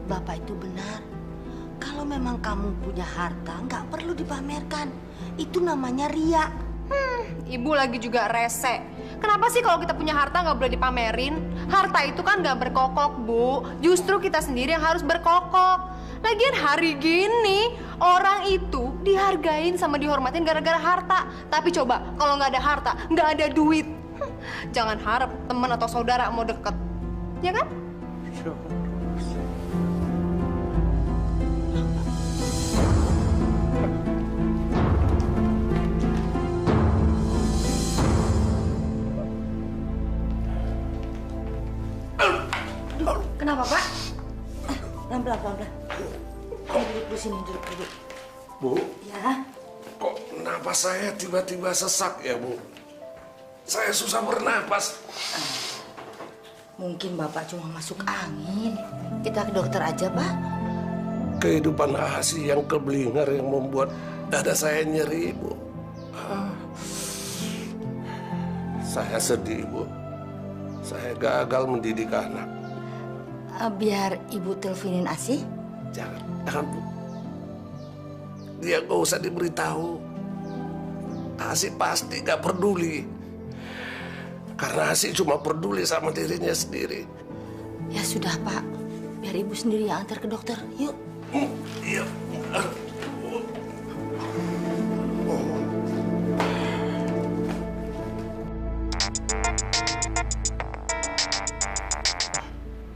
[SPEAKER 1] Bapak itu benar. Kalau memang kamu punya harta, nggak perlu dipamerkan. Itu namanya riya.
[SPEAKER 2] Ibu lagi juga rese. Kenapa sih kalau kita punya harta nggak boleh dipamerin? Harta itu kan nggak berkokok, Bu. Justru kita sendiri yang harus berkokok. Lagian hari gini, orang itu dihargain sama dihormatin gara-gara harta. Tapi coba, kalau nggak ada harta, nggak ada duit. Jangan harap teman atau saudara mau deket. Ya kan?
[SPEAKER 1] Kenapa, Pak? Pelan-pelan, pelan-pelan. Duduk di sini, duduk dulu.
[SPEAKER 6] Bu,
[SPEAKER 1] Ya,
[SPEAKER 6] kok napas saya tiba-tiba sesak ya, Bu? Saya susah bernapas.
[SPEAKER 1] mungkin Bapak cuma masuk angin. Kita ke dokter aja, Pak.
[SPEAKER 6] Kehidupan Asi yang keblinger yang membuat dada saya nyeri, Bu. Saya sedih, Bu. Saya gagal mendidik anak.
[SPEAKER 1] Biar Ibu teleponin Asi.
[SPEAKER 6] Jangan, Bu. Dia gak usah diberitahu. Asi pasti gak peduli. Karena Asi cuma peduli sama dirinya sendiri.
[SPEAKER 1] Ya sudah, Pak. Biar Ibu sendiri yang antar ke dokter. Yuk.
[SPEAKER 6] Iya.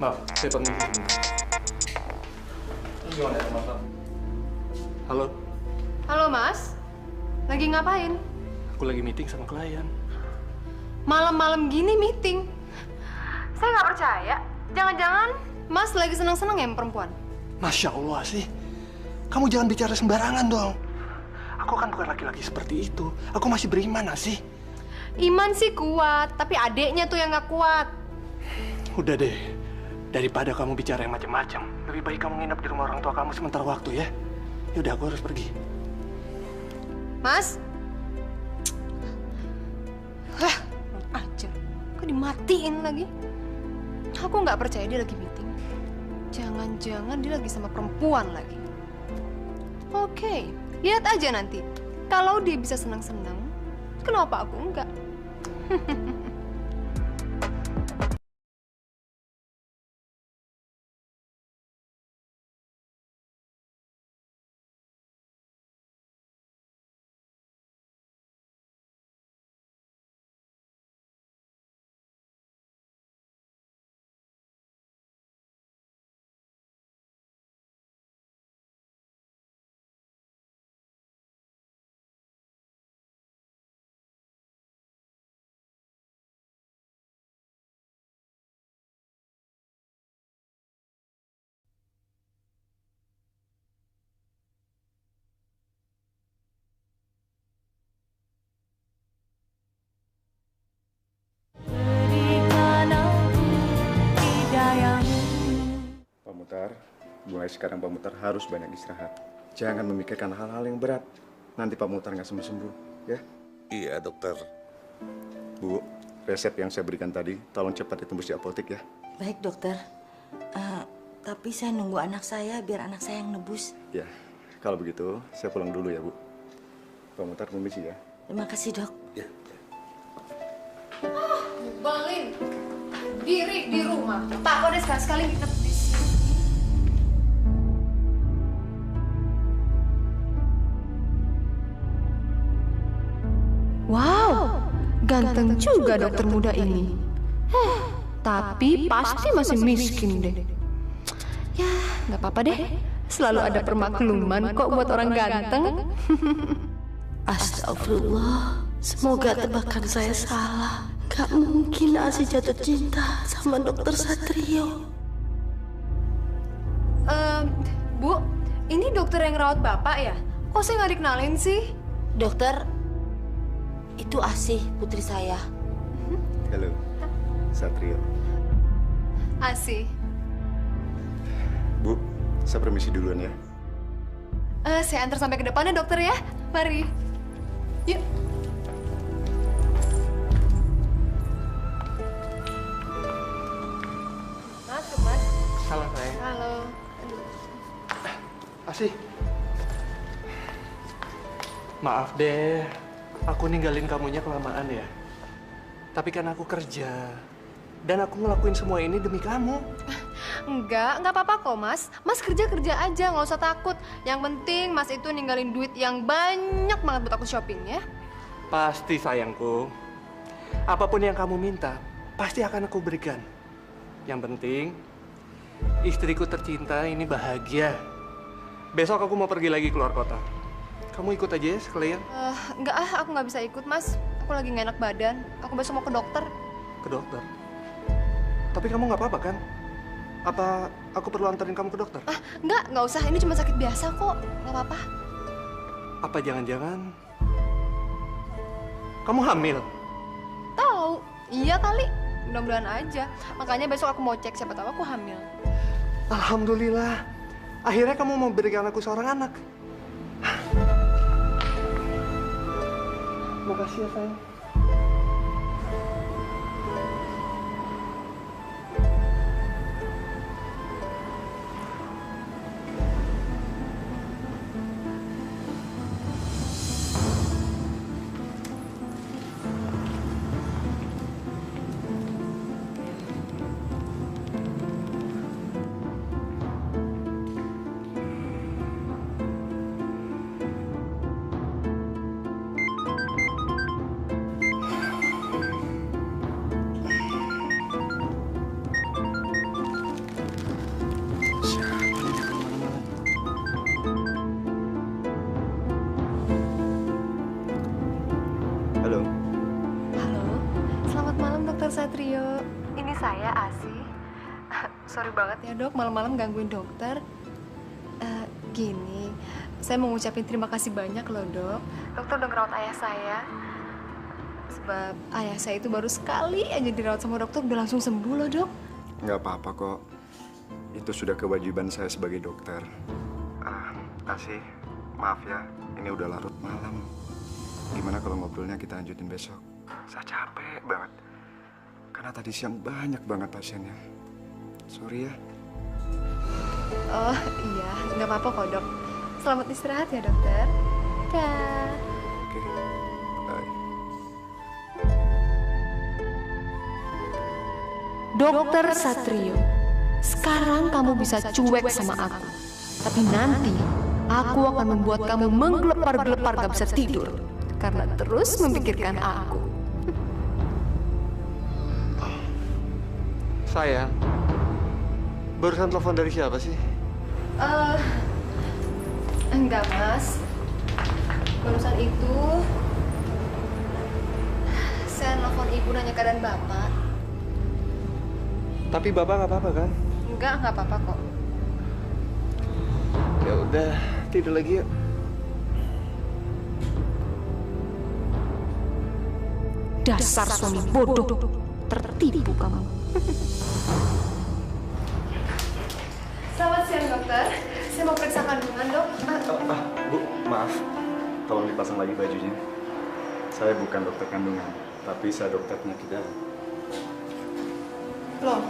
[SPEAKER 10] Maaf, saya permisi sebentar. Gimana ya, Maaf? Halo,
[SPEAKER 2] Halo, Mas. Lagi ngapain?
[SPEAKER 10] aku lagi meeting sama klien.
[SPEAKER 2] Malam-malam gini meeting. Saya nggak percaya. Jangan-jangan Mas lagi senang-senang ya sama perempuan?
[SPEAKER 10] Masya Allah sih. Kamu jangan bicara sembarangan dong. Aku kan bukan laki-laki seperti itu. Aku masih beriman, sih.
[SPEAKER 2] Iman sih kuat, tapi adeknya tuh yang nggak kuat.
[SPEAKER 10] Udah deh. Daripada kamu bicara yang macam-macam, lebih baik kamu nginep di rumah orang tua kamu sementara waktu ya. Yaudah, aku harus pergi.
[SPEAKER 2] Mas? Lah, aja. Kok dimatiin lagi? Aku nggak percaya dia lagi meeting. Jangan-jangan dia lagi sama perempuan lagi. Oke, lihat aja nanti. Kalau dia bisa senang-senang, kenapa aku enggak?
[SPEAKER 13] Pak Mutar, mulai sekarang Pak Mutar harus banyak istirahat. Jangan memikirkan hal-hal yang berat. Nanti Pak Mutar nggak sembuh-sembuh, ya?
[SPEAKER 6] Iya, dokter.
[SPEAKER 13] Bu, resep yang saya berikan tadi, tolong cepat ditembus di apotek ya.
[SPEAKER 1] Baik, dokter. Tapi saya nunggu anak saya biar anak saya yang nebus.
[SPEAKER 13] Ya, kalau begitu saya pulang dulu ya, Bu. Pak Mutar permisi ya.
[SPEAKER 1] Terima kasih, Dok.
[SPEAKER 6] Ya.
[SPEAKER 2] Bang Lin, diri di rumah. Tak kok deh sekali-sekali nginep di sini.
[SPEAKER 5] Wow, ganteng juga dokter muda ini. Tapi pasti masih miskin deh. Ya, nggak apa-apa deh. Selalu ada permakluman kok buat orang ganteng.
[SPEAKER 9] Astagfirullah, semoga tebakan saya salah. Gak mungkin Asi jatuh cinta sama dokter Satrio.
[SPEAKER 2] Bu, ini dokter yang rawat Bapak ya? Kok saya nggak dikenalin sih?
[SPEAKER 1] Dokter, itu Asi, putri saya.
[SPEAKER 13] Halo, Satrio.
[SPEAKER 2] Asi.
[SPEAKER 13] Bu, saya permisi duluan ya.
[SPEAKER 2] Saya antar sampai ke depannya dokter ya. Mari. Yuk. Masuk, Mas.
[SPEAKER 10] Halo, sayang.
[SPEAKER 2] Halo.
[SPEAKER 10] Asi. Maaf deh, aku ninggalin kamunya kelamaan ya. Tapi kan aku kerja. Dan aku ngelakuin semua ini demi kamu.
[SPEAKER 2] Nggak apa-apa kok mas. Mas kerja aja, nggak usah takut. Yang penting mas itu ninggalin duit yang banyak banget buat aku shopping ya.
[SPEAKER 10] Pasti sayangku. Apapun yang kamu minta, pasti akan aku berikan. Yang penting, istriku tercinta ini bahagia. Besok aku mau pergi lagi keluar kota. Kamu ikut aja ya sekalian.
[SPEAKER 2] Nggak aku nggak bisa ikut mas. Aku lagi nggak enak badan. Aku besok mau ke dokter.
[SPEAKER 10] Ke dokter? Tapi kamu nggak apa-apa kan? Apa aku perlu anterin kamu ke dokter?
[SPEAKER 2] Nggak usah. Ini cuma sakit biasa kok. Nggak apa-apa.
[SPEAKER 10] Apa jangan-jangan kamu hamil?
[SPEAKER 2] Tahu? Iya kali. Mudah-mudahan aja. Makanya besok aku mau cek, siapa tahu aku hamil.
[SPEAKER 10] Alhamdulillah. Akhirnya kamu mau berikan aku seorang anak. Makasih ya sayang.
[SPEAKER 2] Satrio, ini saya Asi. Sorry banget ya dok, malam-malam gangguin dokter. Gini, saya mau ngucapin terima kasih banyak loh dok. Dokter udah ngerawat ayah saya. Sebab ayah saya itu baru sekali aja dirawat sama dokter udah langsung sembuh loh dok.
[SPEAKER 13] Nggak apa-apa kok. Itu sudah kewajiban saya sebagai dokter. Asi, maaf ya, ini udah larut malam. Gimana kalau ngobrolnya kita lanjutin besok? Saya capek banget. Karena tadi siang banyak banget pasiennya. Sorry ya.
[SPEAKER 2] Oh iya, nggak apa-apa kok dok. Selamat istirahat ya dokter. Dah.
[SPEAKER 13] Oke, bye.
[SPEAKER 5] Dokter Satrio, sekarang kamu bisa cuek sama aku. Tapi nanti aku akan membuat kamu menggelepar-gelepar gak bisa tidur. Karena terus memikirkan aku.
[SPEAKER 10] Sayang, barusan telepon dari siapa sih?
[SPEAKER 2] Enggak mas. Barusan itu saya nelfon ibu nanya keadaan bapak.
[SPEAKER 10] Tapi bapak nggak apa-apa kan?
[SPEAKER 2] Nggak apa-apa kok.
[SPEAKER 10] Ya udah, tidur lagi yuk.
[SPEAKER 5] Dasar suami bodoh, tertipu kamu.
[SPEAKER 2] Selamat siang dokter. Saya mau periksa kandungan dok.
[SPEAKER 13] Bu, maaf. Tolong dipasang lagi bajunya. Saya bukan dokter kandungan, tapi saya dokter penyakit dalam.
[SPEAKER 2] Loh,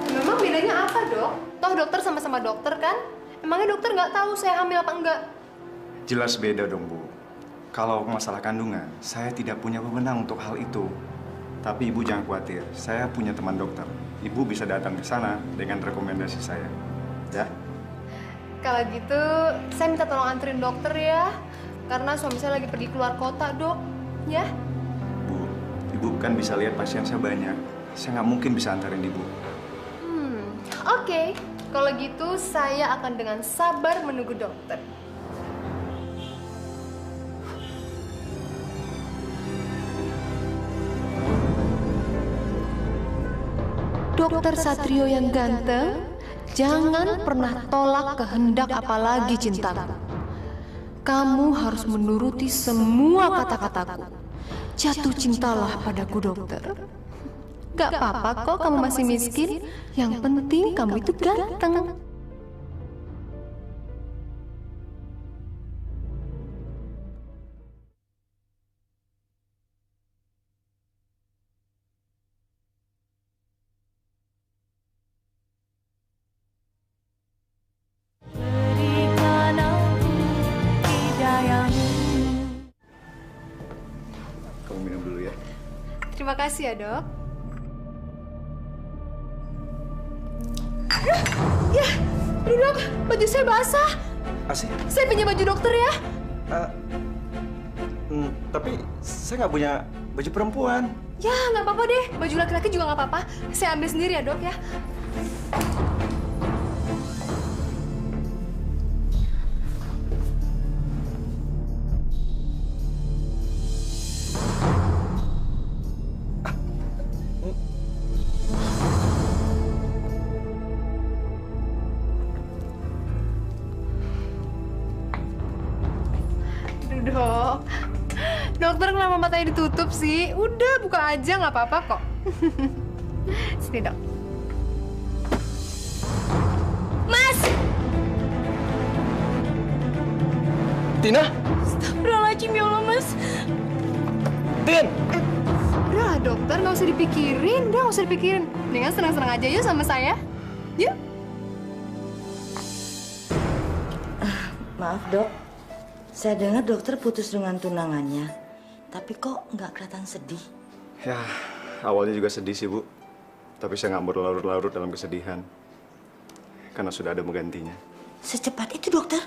[SPEAKER 2] memang bedanya apa dok? Toh dokter sama-sama dokter kan? Emangnya dokter nggak tahu saya hamil apa enggak?
[SPEAKER 13] Jelas beda dong, Bu. Kalau masalah kandungan, saya tidak punya wewenang untuk hal itu. Tapi Ibu jangan khawatir, saya punya teman dokter. Ibu bisa datang ke sana dengan rekomendasi saya. Ya?
[SPEAKER 2] Kalau gitu, saya minta tolong anterin dokter ya. Karena suami saya lagi pergi keluar kota, dok. Ya?
[SPEAKER 13] Bu, Ibu kan bisa lihat pasien saya banyak. Saya nggak mungkin bisa antarin Ibu.
[SPEAKER 2] Oke. Kalau gitu, saya akan dengan sabar menunggu dokter.
[SPEAKER 5] Dokter Satrio yang ganteng, jangan pernah tolak kehendak apalagi cintaku. Kamu harus menuruti semua kata-kataku. Jatuh cintalah padaku, dokter. Gak apa-apa kok kamu masih miskin. Yang penting kamu itu ganteng.
[SPEAKER 13] Kamu minum dulu ya.
[SPEAKER 2] Terima kasih ya, dok. Ya, aduh dok, baju saya basah.
[SPEAKER 7] Asih.
[SPEAKER 2] Saya pinjam baju dokter ya.
[SPEAKER 7] Tapi saya nggak punya baju perempuan.
[SPEAKER 2] Ya, nggak apa-apa deh. Baju laki-laki juga nggak apa-apa. Saya ambil sendiri ya dok ya. Dok, dokter kenapa matanya ditutup sih? Udah buka aja nggak apa-apa kok. Sini dok. Mas!
[SPEAKER 10] Tina?
[SPEAKER 2] Astagfirullahaladzim ya Allah mas.
[SPEAKER 10] Tin!
[SPEAKER 2] Udah dokter nggak usah dipikirin, udah nggak usah dipikirin. Mendingan senang-senang aja yuk sama saya. Yuk.
[SPEAKER 14] Maaf dok, saya dengar dokter putus dengan tunangannya, tapi kok nggak kelihatan sedih?
[SPEAKER 13] Ya, awalnya juga sedih sih, Bu. Tapi saya nggak berlarut-larut dalam kesedihan. Karena sudah ada penggantinya.
[SPEAKER 14] Secepat itu, dokter?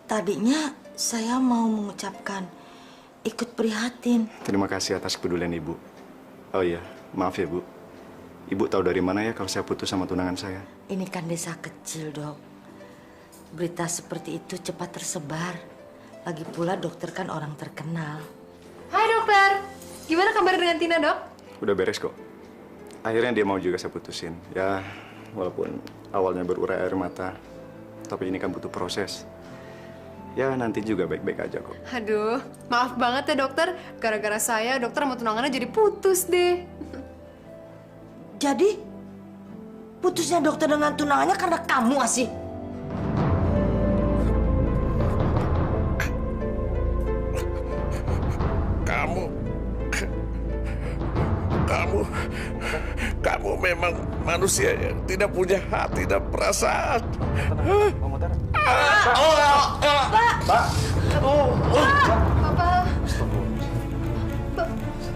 [SPEAKER 14] Tadinya saya mau mengucapkan ikut prihatin.
[SPEAKER 13] Terima kasih atas kepedulian Ibu. Oh iya, maaf ya, Bu. Ibu tahu dari mana ya kalau saya putus sama tunangan saya?
[SPEAKER 14] Ini kan desa kecil, dok. Berita seperti itu cepat tersebar. Lagi pula dokter kan orang terkenal.
[SPEAKER 2] Hai dokter, gimana kabar dengan Tina dok?
[SPEAKER 13] Udah beres kok. Akhirnya dia mau juga saya putusin. Ya, walaupun awalnya berurai air mata, tapi ini kan butuh proses. Ya, nanti juga baik-baik aja kok.
[SPEAKER 2] Aduh, maaf banget ya dokter. Gara-gara saya, dokter sama tunangannya jadi putus deh.
[SPEAKER 14] Jadi, putusnya dokter dengan tunangannya karena kamu, Asih?
[SPEAKER 6] Kamu memang manusia yang tidak punya hati dan perasaan.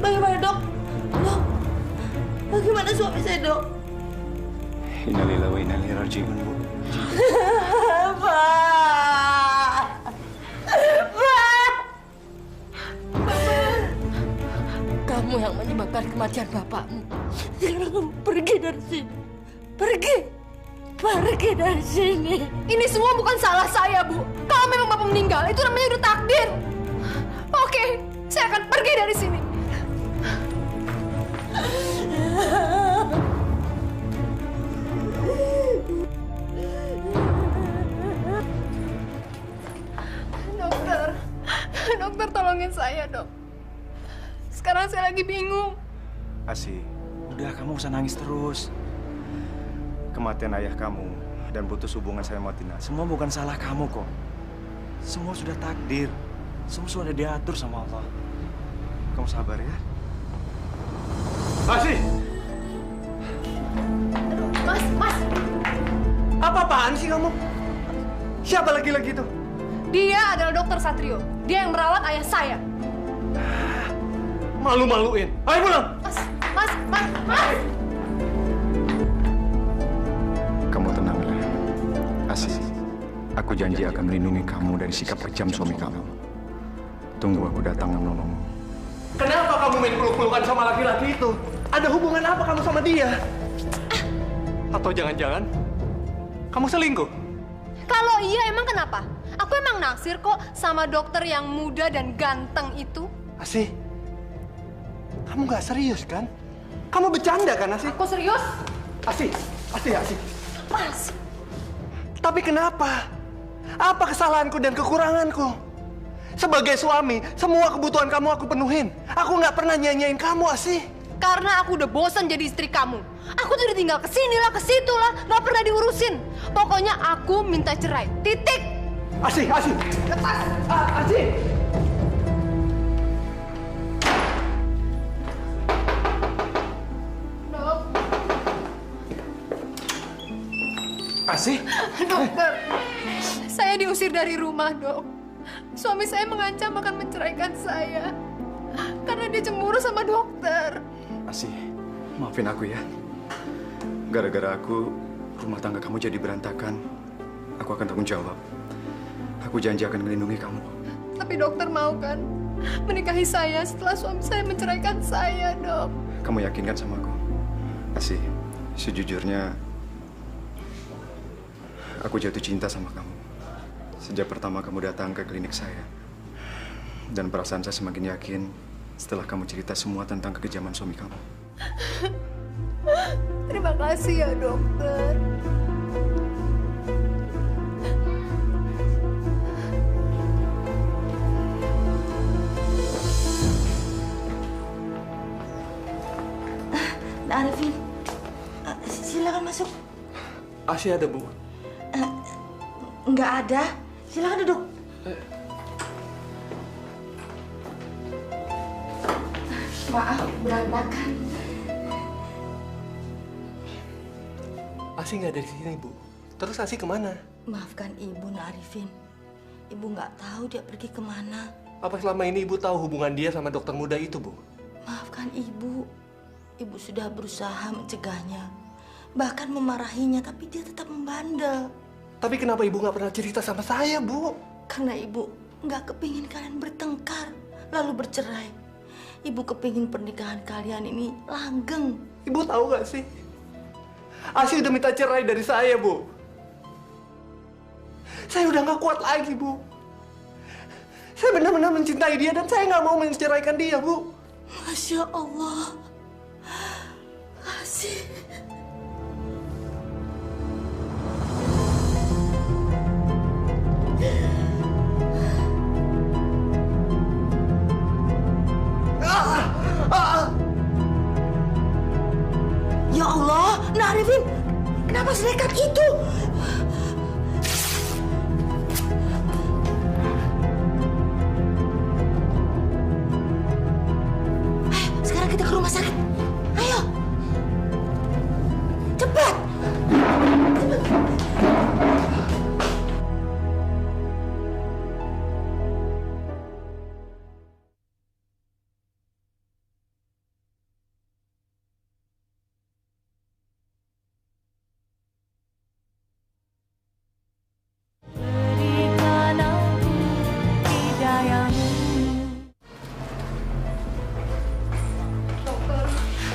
[SPEAKER 14] Bagaimana dok? Dok, bagaimana suami saya dok?
[SPEAKER 13] Innalillahi wa inna ilaihi raji'un, Bu.
[SPEAKER 1] Kamu yang menyebabkan kematian bapakmu. Sekarang kamu pergi dari sini. Pergi. Pergi dari sini.
[SPEAKER 2] Ini semua bukan salah saya, Bu. Kalau memang bapak meninggal, itu namanya udah takdir. Oke, saya akan pergi dari sini. Dokter tolongin saya, dok. Sekarang saya lagi bingung.
[SPEAKER 13] Asih, udah kamu usah nangis terus. Kematian ayah kamu dan putus hubungan saya sama Tina, semua bukan salah kamu kok. Semua sudah takdir. Semua sudah diatur sama Allah. Kamu sabar ya.
[SPEAKER 10] Asih!
[SPEAKER 2] Mas.
[SPEAKER 10] Apa-apaan sih kamu? Siapa lagi-lagi itu?
[SPEAKER 2] Dia adalah Dokter Satrio. Dia yang merawat ayah saya.
[SPEAKER 10] Malu-maluin. Ayo pulang!
[SPEAKER 2] Mas.
[SPEAKER 13] Kamu tenanglah. Asih, aku janji akan melindungi kamu dari sikap kejam suami kamu. Tunggu aku datang menolongmu.
[SPEAKER 10] Kenapa kamu main peluk-pelukan sama laki-laki itu? Ada hubungan apa kamu sama dia? Atau jangan-jangan kamu selingkuh?
[SPEAKER 2] Kalau iya, emang kenapa? Aku emang naksir kok sama dokter yang muda dan ganteng itu.
[SPEAKER 10] Asih, kamu nggak serius kan? Kamu bercanda kan, Asih?
[SPEAKER 2] Aku serius.
[SPEAKER 10] Asih.
[SPEAKER 2] Mas.
[SPEAKER 10] Tapi kenapa? Apa kesalahanku dan kekuranganku? Sebagai suami, semua kebutuhan kamu aku penuhin. Aku nggak pernah nyanyain kamu, Asih.
[SPEAKER 2] Karena aku udah bosan jadi istri kamu. Aku tuh udah tinggal kesini lah, kesitu lah, nggak pernah diurusin. Pokoknya aku minta cerai. Titik.
[SPEAKER 10] Asih. Lepas. Asih.
[SPEAKER 2] Dok.
[SPEAKER 10] Asih.
[SPEAKER 2] Dokter. Saya diusir dari rumah, dok. Suami saya mengancam akan menceraikan saya. Karena dia cemburu sama dokter.
[SPEAKER 13] Asih, maafin aku ya. Gara-gara aku, rumah tangga kamu jadi berantakan, aku akan tanggung jawab. Aku janji akan melindungi kamu.
[SPEAKER 2] Tapi dokter mau kan menikahi saya setelah suami saya menceraikan saya, Dok?
[SPEAKER 13] Kamu yakin kan sama aku? Asih, sejujurnya aku jatuh cinta sama kamu. Sejak pertama kamu datang ke klinik saya. Dan perasaan saya semakin yakin setelah kamu cerita semua tentang kekejaman suami kamu.
[SPEAKER 2] Terima kasih ya, dokter.
[SPEAKER 14] Nak Arifin, silakan masuk.
[SPEAKER 10] Asih ada, Bu?
[SPEAKER 14] Nggak ada. Silakan duduk. Maaf, berantakan.
[SPEAKER 10] Asih nggak ada di sini, Bu. Terus Asih kemana?
[SPEAKER 14] Maafkan Ibu, Nak Arifin. Ibu nggak tahu dia pergi kemana.
[SPEAKER 10] Apa selama ini Ibu tahu hubungan dia sama dokter muda itu, Bu?
[SPEAKER 14] Maafkan Ibu. Ibu sudah berusaha mencegahnya. Bahkan memarahinya, tapi dia tetap membandel.
[SPEAKER 10] Tapi kenapa Ibu nggak pernah cerita sama saya, Bu?
[SPEAKER 14] Karena Ibu nggak kepingin kalian bertengkar, lalu bercerai. Ibu kepingin pernikahan kalian ini langgeng.
[SPEAKER 10] Ibu tahu nggak sih? Asih udah minta cerai dari saya, Bu. Saya udah nggak kuat lagi, Bu. Saya benar-benar mencintai dia dan saya nggak mau menceraikan dia, Bu.
[SPEAKER 14] Masya Allah. Asih. Ya Allah, Nak Arifin, kenapa senekat itu? Ayo, sekarang kita ke rumah sakit. Ayo, cepat.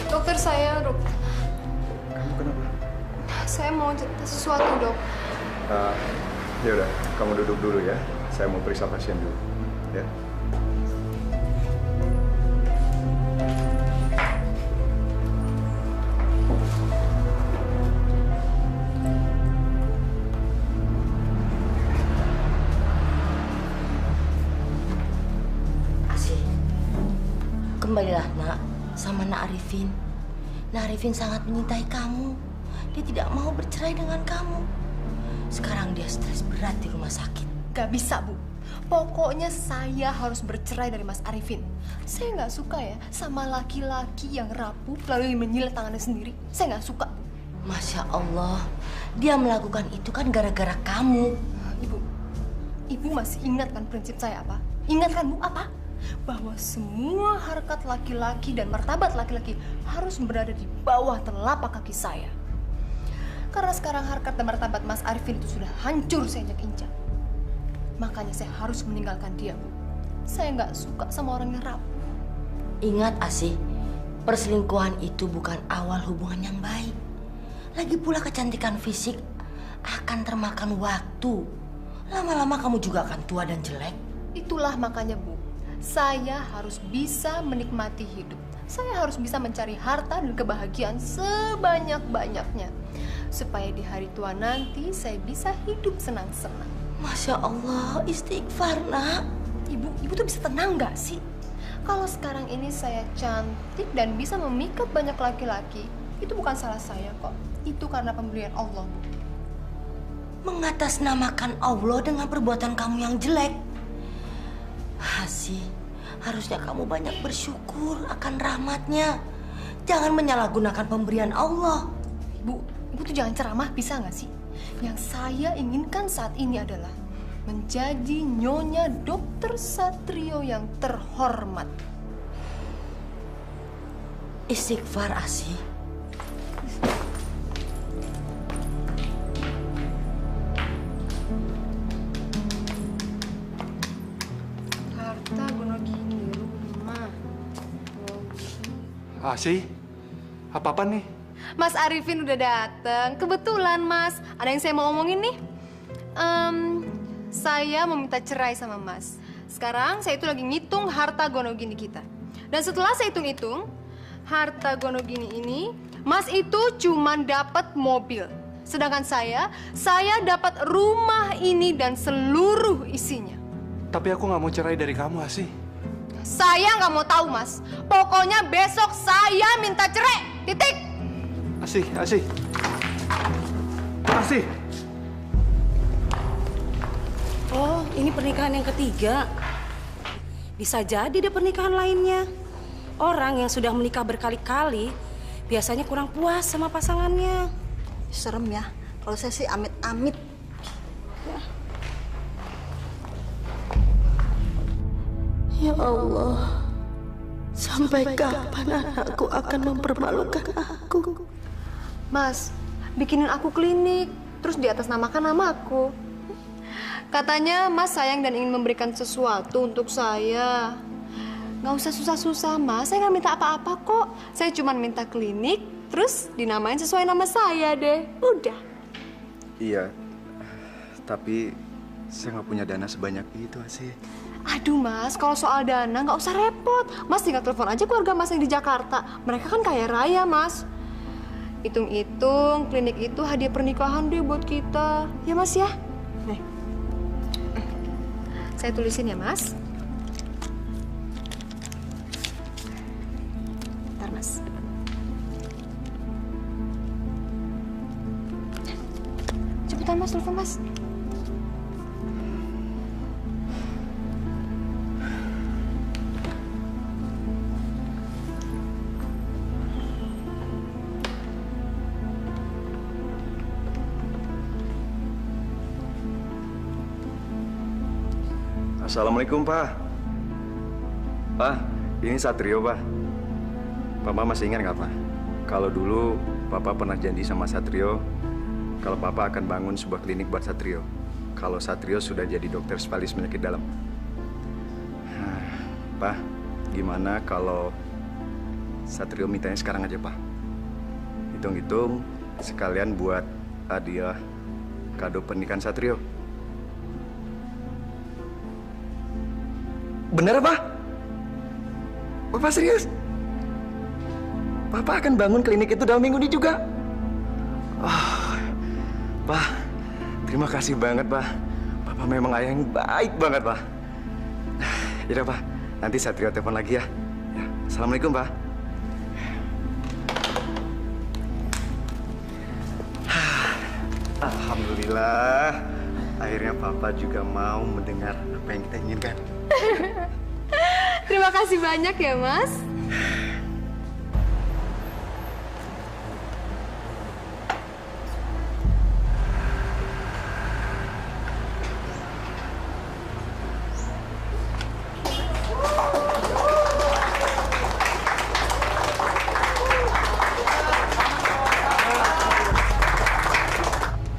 [SPEAKER 2] Dokter saya, Dok.
[SPEAKER 13] Kamu kenapa?
[SPEAKER 2] Saya mau cerita sesuatu, Dok.
[SPEAKER 13] Ya udah, kamu duduk dulu ya. Saya mau periksa pasien dulu. Ya.
[SPEAKER 14] Asih, kembalilah Nak sama Nak Arifin. Nak Arifin sangat mencintai kamu. Dia tidak mau bercerai dengan kamu. Sekarang dia stres berat di rumah sakit.
[SPEAKER 2] Gak bisa, Bu. Pokoknya saya harus bercerai dari Mas Arifin. Saya nggak suka ya sama laki-laki yang rapuh lalu menyilet tangannya sendiri. Saya nggak suka, Bu.
[SPEAKER 14] Masya Allah, dia melakukan itu kan gara-gara kamu.
[SPEAKER 2] Ibu masih ingat kan prinsip saya apa? Ingat kan, Bu, apa? Bahwa semua harkat laki-laki dan martabat laki-laki harus berada di bawah telapak kaki saya. Karena sekarang harkat dan martabat Mas Arifin itu sudah hancur saya injak-injak. Makanya saya harus meninggalkan dia, Bu. Saya nggak suka sama orang yang rapuh.
[SPEAKER 14] Ingat, Asih, perselingkuhan itu bukan awal hubungan yang baik. Lagi pula kecantikan fisik akan termakan waktu. Lama-lama kamu juga akan tua dan jelek.
[SPEAKER 2] Itulah makanya, Bu, saya harus bisa menikmati hidup. Saya harus bisa mencari harta dan kebahagiaan sebanyak-banyaknya. Supaya di hari tua nanti saya bisa hidup senang-senang.
[SPEAKER 14] Masya Allah, istighfar, Nak.
[SPEAKER 2] Ibu tuh bisa tenang nggak sih? Kalau sekarang ini saya cantik dan bisa memikat banyak laki-laki, itu bukan salah saya kok. Itu karena pemberian Allah, Bu.
[SPEAKER 14] Mengatasnamakan Allah dengan perbuatan kamu yang jelek. Asih, harusnya kamu banyak bersyukur akan rahmatnya. Jangan menyalahgunakan pemberian Allah.
[SPEAKER 2] Ibu tuh jangan ceramah, bisa nggak sih? Yang saya inginkan saat ini adalah menjadi Nyonya Dokter Satrio yang terhormat.
[SPEAKER 14] Istighfar, Asih.
[SPEAKER 10] Asih, apa-apa nih?
[SPEAKER 2] Mas Arifin udah dateng. Kebetulan Mas, ada yang saya mau omongin nih. Saya mau minta cerai sama Mas. Sekarang saya itu lagi ngitung harta gonogini kita. Dan setelah saya hitung-hitung, harta gonogini ini, Mas itu cuman dapat mobil. Sedangkan saya dapat rumah ini dan seluruh isinya.
[SPEAKER 10] Tapi aku nggak mau cerai dari kamu, Asih.
[SPEAKER 2] Saya nggak mau tahu, Mas. Pokoknya besok saya minta cerai. Titik.
[SPEAKER 10] Asih.
[SPEAKER 8] Oh, ini pernikahan yang ketiga. Bisa jadi dia pernikahan lainnya. Orang yang sudah menikah berkali-kali biasanya kurang puas sama pasangannya.
[SPEAKER 1] Serem ya. Kalau saya sih amit-amit.
[SPEAKER 14] Ya Allah, sampai kapan anakku akan mempermalukan aku?
[SPEAKER 2] Mas, bikinin aku klinik, terus di atas namakan namaku. Katanya Mas sayang dan ingin memberikan sesuatu untuk saya. Nggak usah susah-susah, Mas. Saya nggak minta apa-apa kok. Saya cuma minta klinik, terus dinamain sesuai nama saya deh. Udah.
[SPEAKER 13] Iya, tapi saya nggak punya dana sebanyak itu, Asih.
[SPEAKER 2] Aduh Mas, kalau soal dana nggak usah repot. Mas tinggal telepon aja keluarga Mas yang di Jakarta. Mereka kan kaya raya, Mas. Hitung-hitung, klinik itu hadiah pernikahan deh buat kita. Ya Mas ya? Nih. Saya tulisin ya Mas. Bentar Mas. Cepetan Mas, telepon Mas.
[SPEAKER 13] Assalamualaikum, Pak. Pak, ini Satrio, Pak. Papa masih ingat nggak, Pak? Kalau dulu Papa pernah janji sama Satrio, kalau Papa akan bangun sebuah klinik buat Satrio. Kalau Satrio sudah jadi dokter spesialis penyakit dalam. Pak, gimana kalau Satrio mintanya sekarang aja, Pak? Hitung-hitung sekalian buat hadiah kado pernikahan Satrio. Bener, Pak? Bapak serius? Papa akan bangun klinik itu dalam minggu ini juga. Pak, terima kasih banget, Pak. Papa memang ayah yang baik banget, Pak. Yaudah, Pak. Nanti Satrio telepon lagi ya. Assalamualaikum, Pak. Alhamdulillah. Akhirnya Papa juga mau mendengar apa yang kita inginkan.
[SPEAKER 2] Terima kasih banyak ya, Mas.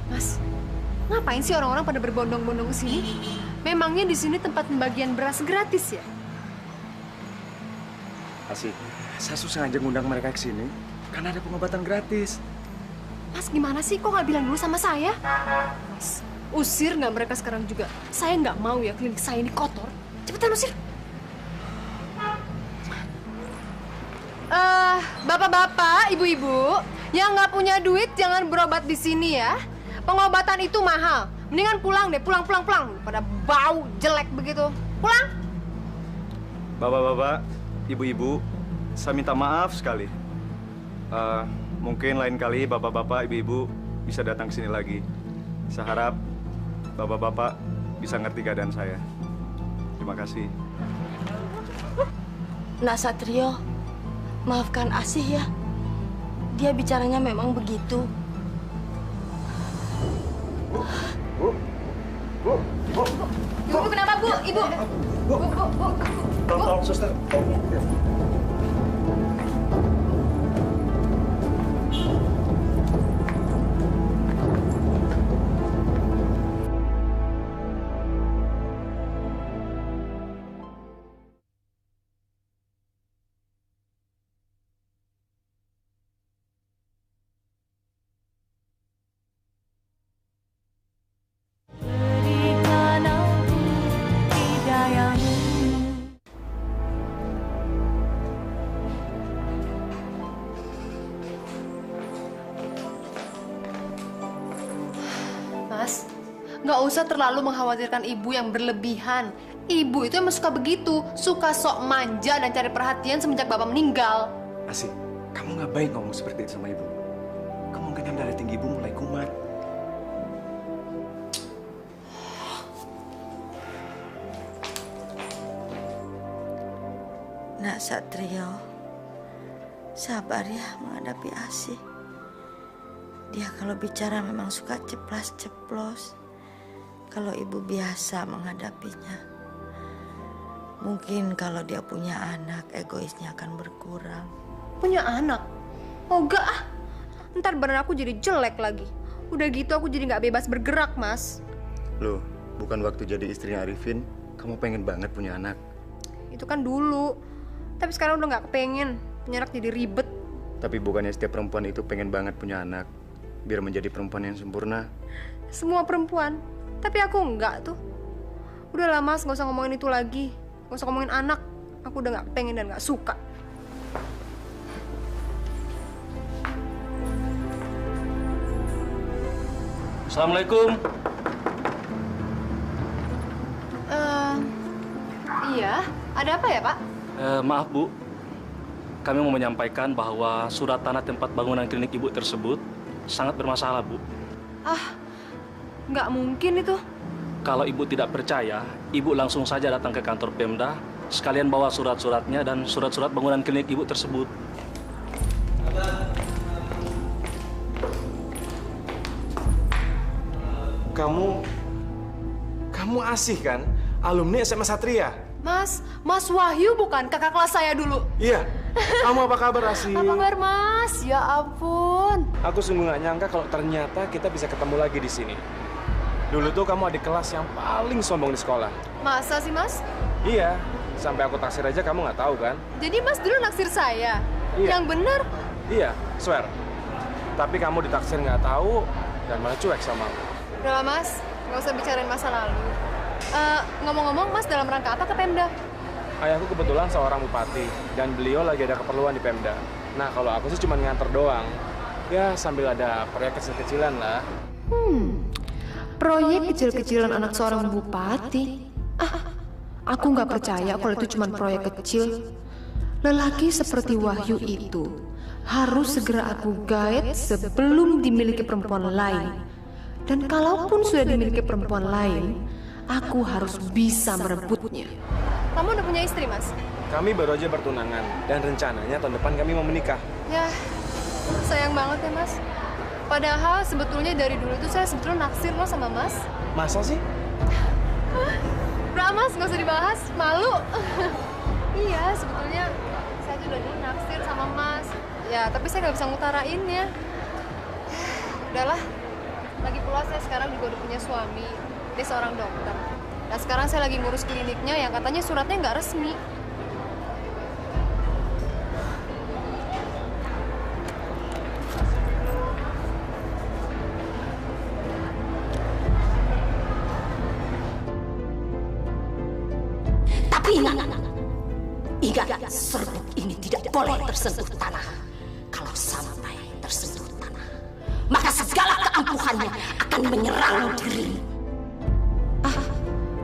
[SPEAKER 2] Mas, ngapain sih orang-orang pada berbondong-bondong ke sini? Memangnya di sini tempat pembagian beras gratis ya?
[SPEAKER 13] Asik, saya susah aja ngundang mereka ke sini karena ada pengobatan gratis.
[SPEAKER 2] Mas, gimana sih? Kok nggak bilang dulu sama saya? Mas, usir nggak mereka sekarang juga? Saya nggak mau ya klinik saya ini kotor. Cepetan usir. Bapak-bapak, ibu-ibu, yang nggak punya duit jangan berobat di sini ya. Pengobatan itu mahal. Mendingan pulang deh, pulang. Pada bau jelek begitu. Pulang.
[SPEAKER 13] Bapak-bapak, ibu-ibu, saya minta maaf sekali. Mungkin lain kali bapak-bapak, ibu-ibu bisa datang ke sini lagi. Saya harap bapak-bapak bisa ngerti keadaan saya. Terima kasih.
[SPEAKER 14] Nak Satrio, maafkan Asih ya. Dia bicaranya memang begitu.
[SPEAKER 2] Ibu kenapa, Bu? Ibu. Bu.
[SPEAKER 6] Tolong, suster.
[SPEAKER 2] Nggak usah terlalu mengkhawatirkan ibu yang berlebihan. Ibu itu emang suka begitu, suka sok manja dan cari perhatian semenjak bapak meninggal.
[SPEAKER 13] Asih, kamu nggak baik ngomong seperti itu sama ibu. Kemungkinan darah tinggi ibu mulai kumat.
[SPEAKER 14] Nak Satrio, sabar ya menghadapi Asih. Dia kalau bicara memang suka ceplas-ceplos. Kalau ibu biasa menghadapinya. Mungkin kalau dia punya anak, egoisnya akan berkurang.
[SPEAKER 2] Punya anak? Oh enggak ah. Ntar badan aku jadi jelek lagi. Udah gitu aku jadi nggak bebas bergerak, Mas.
[SPEAKER 13] Loh, bukan waktu jadi istrinya Arifin, kamu pengen banget punya anak.
[SPEAKER 2] Itu kan dulu. Tapi sekarang udah nggak kepengen. Punya anak jadi ribet.
[SPEAKER 13] Tapi bukannya setiap perempuan itu pengen banget punya anak, biar menjadi perempuan yang sempurna?
[SPEAKER 2] Semua perempuan. Tapi aku enggak tuh. Udahlah Mas, nggak usah ngomongin itu lagi. Nggak usah ngomongin anak. Aku udah nggak pengen dan nggak suka.
[SPEAKER 3] Assalamualaikum.
[SPEAKER 2] Iya, ada apa ya Pak?
[SPEAKER 3] Maaf Bu, kami mau menyampaikan bahwa surat tanah tempat bangunan klinik Ibu tersebut sangat bermasalah Bu.
[SPEAKER 2] Ah, nggak mungkin itu.
[SPEAKER 3] Kalau Ibu tidak percaya, Ibu langsung saja datang ke kantor Pemda, sekalian bawa surat-suratnya dan surat-surat bangunan klinik Ibu tersebut.
[SPEAKER 15] Kamu Asih kan? Alumni SMA Satria.
[SPEAKER 2] Mas Wahyu bukan kakak kelas saya dulu?
[SPEAKER 15] Iya. Kamu apa kabar, Asih?
[SPEAKER 2] Apa kabar, Mas? Ya ampun.
[SPEAKER 15] Aku sungguh gak nyangka kalau ternyata kita bisa ketemu lagi di sini. Dulu tuh kamu adik kelas yang paling sombong di sekolah.
[SPEAKER 2] Masa sih, Mas?
[SPEAKER 15] Iya. Sampai aku taksir aja kamu nggak tahu kan?
[SPEAKER 2] Jadi Mas dulu naksir saya?
[SPEAKER 15] Iya.
[SPEAKER 2] Yang bener?
[SPEAKER 15] Iya, swear. Tapi kamu ditaksir nggak tahu dan malah cuek sama aku.
[SPEAKER 2] Udah lah, Mas. Nggak usah bicarain masa lalu. Ngomong-ngomong, Mas dalam rangka apa ke Pemda?
[SPEAKER 15] Ayahku kebetulan seorang bupati dan beliau lagi ada keperluan di Pemda. Nah, kalau aku sih cuma nganter doang. Ya, sambil ada proyek kecil-kecilan lah.
[SPEAKER 5] Proyek kecil-kecilan anak seorang bupati. Aku nggak percaya kalau itu cuma proyek kecil. Lelaki seperti Wahyu itu harus segera aku gaet sebelum dimiliki perempuan lain. Dan kalaupun sudah dimiliki perempuan lain, aku harus bisa merebutnya.
[SPEAKER 2] Kamu udah punya istri, Mas?
[SPEAKER 15] Kami baru aja bertunangan dan rencananya tahun depan kami mau menikah.
[SPEAKER 2] Ya, sayang banget ya, Mas. Padahal sebetulnya dari dulu tuh saya sebetulnya naksir loh sama Mas.
[SPEAKER 15] Masa sih?
[SPEAKER 2] Udah, Mas, nggak usah dibahas. Malu. Iya, sebetulnya saya tuh udah dulu naksir sama Mas. Ya, tapi saya nggak bisa ngutarainnya. Udahlah. Lagi pula saya sekarang juga udah punya suami. Dia seorang dokter. Nah, sekarang saya lagi ngurus kliniknya yang katanya suratnya nggak resmi.
[SPEAKER 1] Tapi ingat, serbuk ini tidak boleh tersentuh tanah. Kalau sampai tersentuh tanah, maka segala keampuhannya akan menyerang dirimu.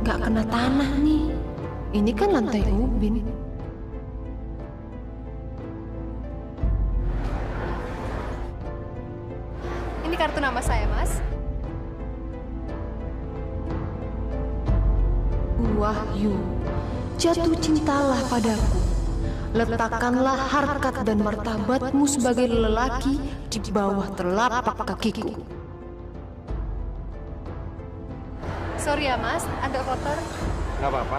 [SPEAKER 5] Nggak kena tanah nih. Ini kan lantai ubin.
[SPEAKER 2] Ini kartu nama saya, Mas.
[SPEAKER 5] Wahyu, jatuh cintalah padaku. Letakkanlah harkat dan martabatmu sebagai lelaki di bawah telapak kakiku.
[SPEAKER 2] Sorry ya, Mas, agak kotor.
[SPEAKER 15] Nggak apa-apa.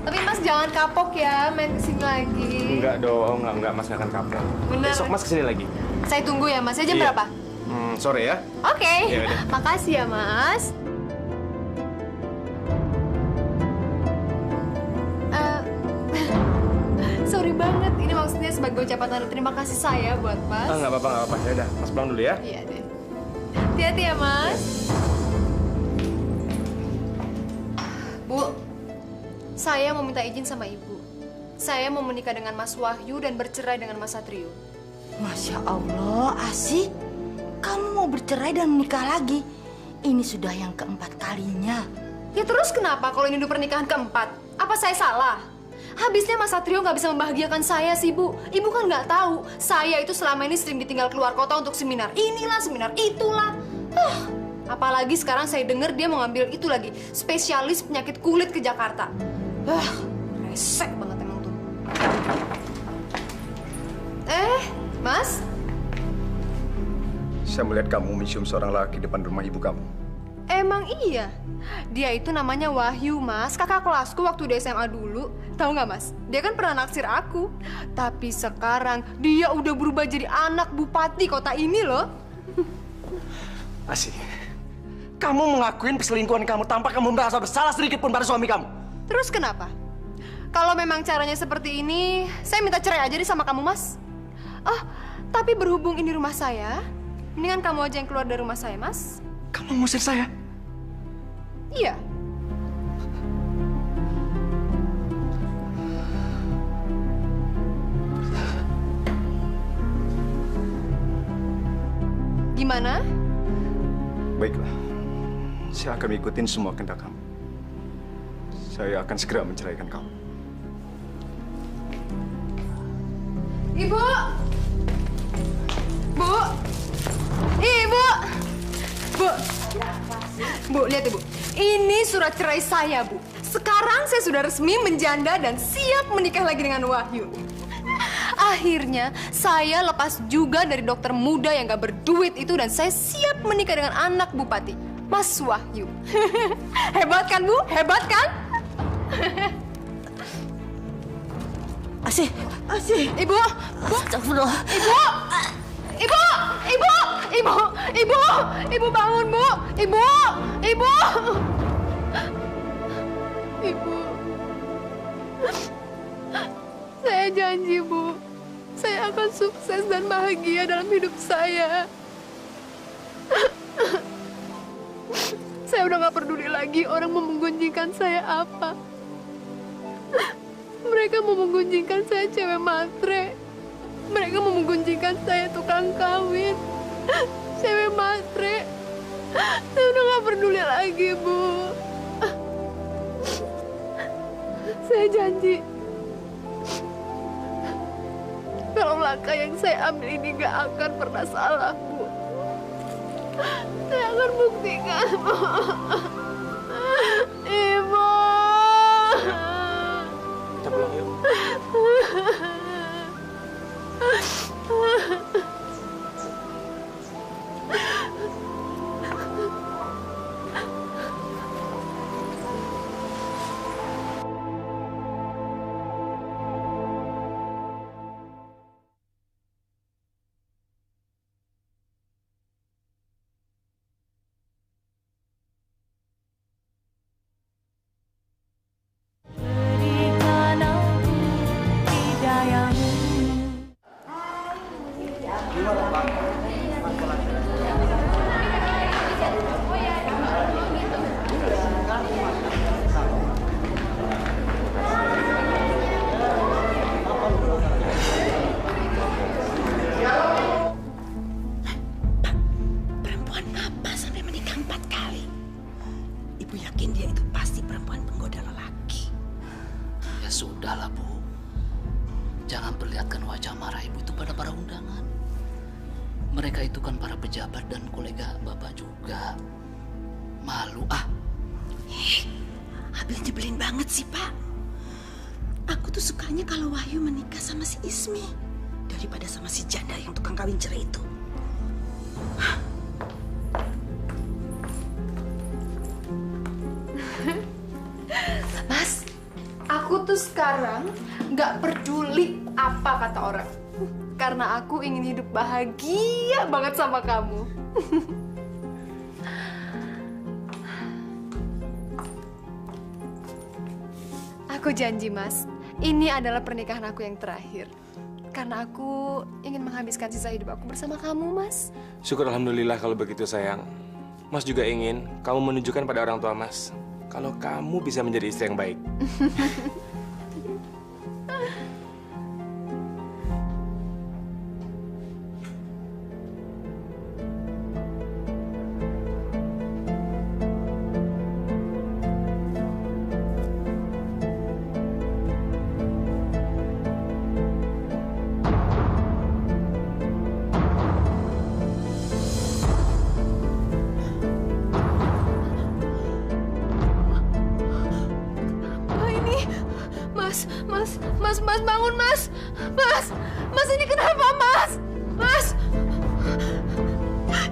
[SPEAKER 2] Tapi Mas jangan kapok ya main kesini lagi.
[SPEAKER 15] Enggak dong, enggak Mas nggak akan kapok.
[SPEAKER 2] Bener.
[SPEAKER 15] Besok Mas kesini lagi.
[SPEAKER 2] Saya tunggu ya, Mas. Jam
[SPEAKER 15] Iya.
[SPEAKER 2] berapa?
[SPEAKER 15] Sore ya.
[SPEAKER 2] Oke.
[SPEAKER 15] Ya udah.
[SPEAKER 2] Makasih ya, Mas. Sorry banget. Ini maksudnya sebagai ucapan tanda terima kasih saya buat Mas.
[SPEAKER 15] Nggak apa-apa. Ya udah, Mas pulang dulu ya.
[SPEAKER 2] Iya deh. Hati-hati ya, Mas. Bu, saya mau minta izin sama Ibu. Saya mau menikah dengan Mas Wahyu dan bercerai dengan Mas Satrio.
[SPEAKER 14] Masya Allah, Asih. kamu mau bercerai dan menikah lagi. Ini sudah yang keempat kalinya.
[SPEAKER 2] Ya terus kenapa kalau ini udah pernikahan keempat? Apa saya salah? Habisnya Mas Satrio nggak bisa membahagiakan saya sih, Bu. Ibu kan nggak tahu, saya itu selama ini sering ditinggal keluar kota untuk seminar inilah, seminar itulah. Apalagi sekarang saya dengar dia mau ngambil itu lagi, spesialis penyakit kulit ke Jakarta. Resek banget emang tuh. Mas?
[SPEAKER 13] Saya melihat kamu mencium seorang laki depan rumah ibu kamu.
[SPEAKER 2] Emang iya? Dia itu namanya Wahyu, Mas. Kakak kelasku waktu di SMA dulu. Tahu nggak, Mas? Dia kan pernah naksir aku. Tapi sekarang dia udah berubah jadi anak bupati kota ini loh.
[SPEAKER 7] Asih, kamu mengakuin perselingkuhan kamu tanpa kamu merasa bersalah sedikit pun pada suami kamu.
[SPEAKER 2] Terus kenapa? Kalau memang caranya seperti ini, saya minta cerai aja deh sama kamu, Mas. Tapi berhubung ini rumah saya, mendingan kamu aja yang keluar dari rumah saya, Mas.
[SPEAKER 7] Kamu ngusir saya?
[SPEAKER 2] Iya. Gimana?
[SPEAKER 13] Baiklah, saya akan ikutin semua kehendak kamu. Saya akan segera menceraikan kamu.
[SPEAKER 2] Ibu! Bu! Ibu! Bu, lihat Ibu. Ini surat cerai saya, Bu. Sekarang saya sudah resmi menjanda dan siap menikah lagi dengan Wahyu. Akhirnya, saya lepas juga dari dokter muda yang gak berduit itu dan saya siap menikah dengan anak bupati, Mas Wahyu. Hebat kan, Bu? Hebat kan?
[SPEAKER 14] Asih.
[SPEAKER 2] Ibu!
[SPEAKER 14] Astagfirullah.
[SPEAKER 2] Ibu bangun, Bu! Ibu! Saya janji, Bu. Saya akan sukses dan bahagia dalam hidup saya. Saya udah gak peduli lagi orang mau menggunjingkan saya apa. Mereka mau menggunjingkan saya cewek matre. Mereka mau menggunjingkan saya tukang kawin. Cewek matre. Saya udah gak peduli lagi, Bu. Saya janji. Kalau langkah yang saya ambil ini gak akan pernah salah, Bu. Saya akan buktikan, Bu. Ibu.
[SPEAKER 15] Kita pulang yuk.
[SPEAKER 12] Sudahlah, Bu. Jangan perlihatkan wajah marah Ibu itu pada para undangan. Mereka itu kan para pejabat dan kolega Bapak juga. Malu ah.
[SPEAKER 1] Abil nyebelin banget sih, Pak. Aku tuh sukanya kalau Wahyu menikah sama si Ismi daripada sama si janda yang tukang kawin cerai itu.
[SPEAKER 2] Mas, aku tuh sekarang nggak peduli apa kata orang. Karena aku ingin hidup bahagia banget sama kamu. Aku janji, Mas, ini adalah pernikahan aku yang terakhir. Karena aku ingin menghabiskan sisa hidup aku bersama kamu, Mas.
[SPEAKER 15] Syukur alhamdulillah kalau begitu, sayang. Mas juga ingin kamu menunjukkan pada orang tua Mas kalau kamu bisa menjadi istri yang baik.
[SPEAKER 5] bangun, Mas. Mas ini kenapa, Mas? Mas,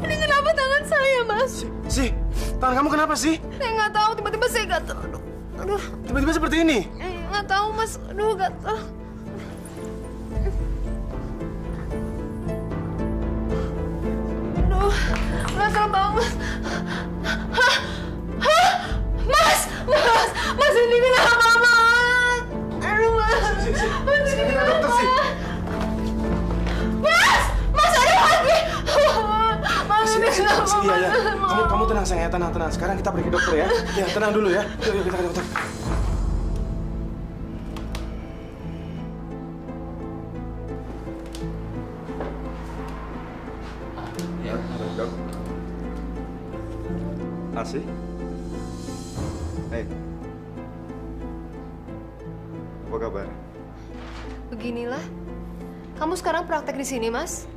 [SPEAKER 5] ini kenapa tangan saya, Mas?
[SPEAKER 15] Tangan kamu kenapa sih?
[SPEAKER 5] Saya nggak tahu, tiba-tiba saya gatel. Aduh.
[SPEAKER 15] Tiba-tiba seperti ini?
[SPEAKER 5] Nggak tahu, Mas. Aduh, gatel. Aduh, gatel banget. Mas ini kenapa, Mas? Aduh, Mas. Mas ini kenapa? Mas ada lagi. Mas ini kenapa?
[SPEAKER 15] Iya. Kamu tenang sayang, tenang. Sekarang kita pergi ke dokter ya. Ya, tenang dulu ya. Yuk kita ke dokter.
[SPEAKER 13] Ya, dok. Asih? Hei. Apa kabar?
[SPEAKER 5] Beginilah. Kamu sekarang praktek di sini, Mas?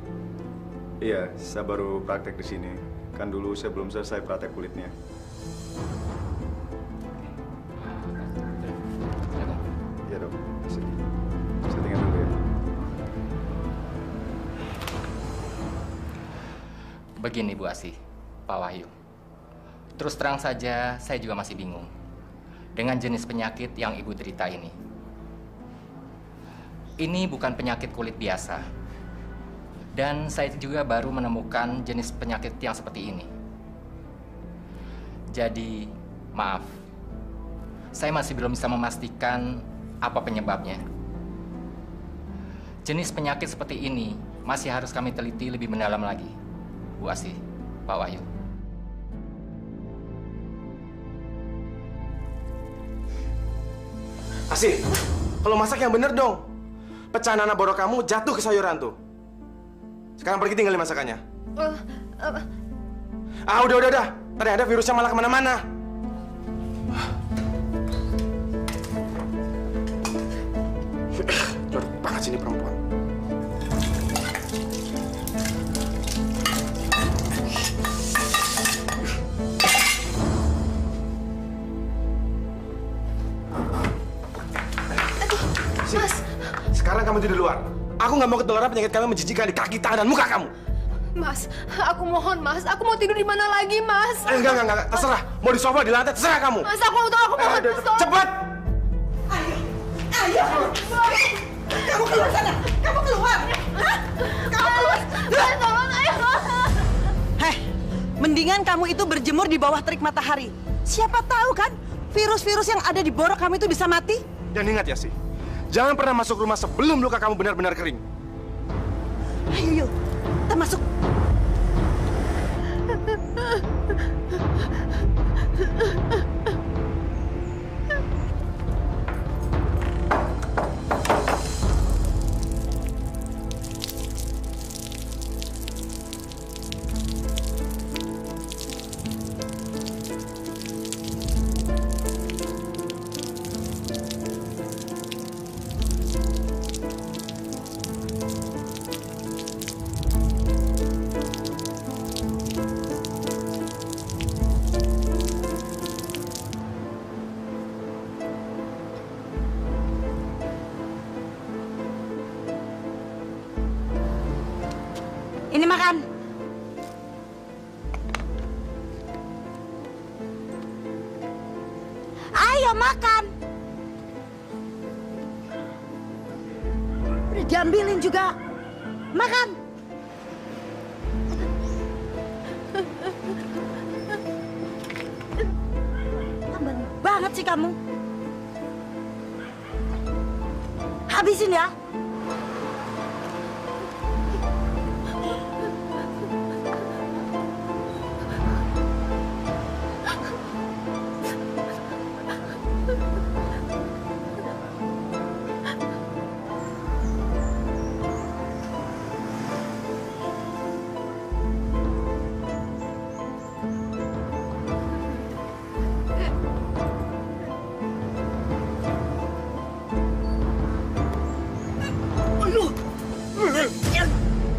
[SPEAKER 13] Iya, saya baru praktek di sini. Kan dulu saya belum selesai praktek kulitnya. Iya dok, saya tinggal dulu ya.
[SPEAKER 16] Begini Bu Asih, Pak Wahyu. Terus terang saja, saya juga masih bingung dengan jenis penyakit yang Ibu derita ini. Ini bukan penyakit kulit biasa. Dan saya juga baru menemukan jenis penyakit yang seperti ini. Jadi, maaf. Saya masih belum bisa memastikan apa penyebabnya. Jenis penyakit seperti ini masih harus kami teliti lebih mendalam lagi. Bu Asih, Pak Wahyu.
[SPEAKER 15] Asih, kalau masak yang bener dong. Pecahan anak borok kamu jatuh ke sayuran tuh. Sekarang pergi tinggalin masakannya. Udah. Tadi ada virusnya malah kemana-mana. Jorok banget sini perempuan. Mas. Sekarang kamu tidur di luar. Aku nggak mau ketularan penyakit kamu menjijikkan di kaki, tangan, dan muka kamu.
[SPEAKER 5] Mas, aku mohon, Mas. Aku mau tidur di mana lagi, Mas?
[SPEAKER 15] Enggak. Terserah. Mau di sofa, di lantai, terserah kamu.
[SPEAKER 5] Mas, aku mohon.
[SPEAKER 15] Cepat.
[SPEAKER 17] Ayo. Kamu keluar sana. Kamu keluar. Hah? Kamu keluar.
[SPEAKER 5] Tolong, ayo.
[SPEAKER 17] Heh, mendingan kamu itu berjemur di bawah terik matahari. Siapa tahu kan virus-virus yang ada di borok kamu itu bisa mati?
[SPEAKER 15] Dan ingat ya sih, jangan pernah masuk rumah sebelum luka kamu benar-benar kering.
[SPEAKER 17] Ayo, kita masuk. Ini makan. Ayo makan. Udah diambilin juga. Makan. Tambah banget sih kamu. Habisin ya.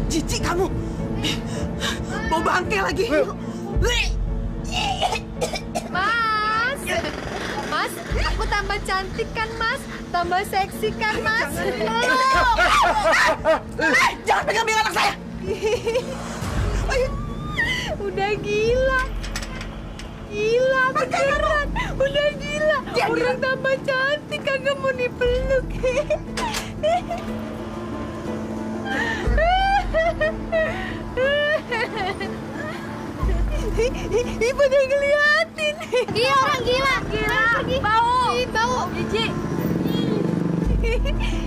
[SPEAKER 17] Jijik kamu. Mau bangke lagi.
[SPEAKER 5] Mas, aku
[SPEAKER 2] tambah cantik kan, Mas? Tambah seksi kan, Mas?
[SPEAKER 17] Jangan pegang-pegang anak saya.
[SPEAKER 2] Udah gila. Gila, beneran. Udah gila. Orang tambah cantik kagak mau dipeluk. Ibu udah ngeliatin.
[SPEAKER 4] Iya, orang gila. Bau.
[SPEAKER 2] Bau. Jijik.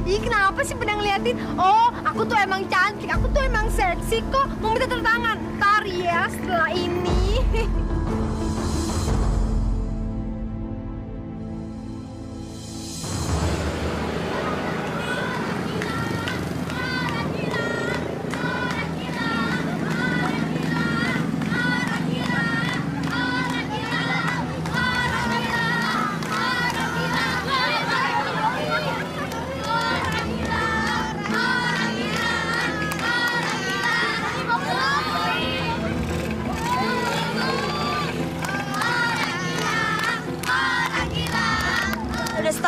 [SPEAKER 2] Ih, kenapa sih pada ngeliatin? Oh, aku tuh emang cantik. Aku tuh emang seksi kok. Mau minta tanda tangan. Ntar ya, setelah ini.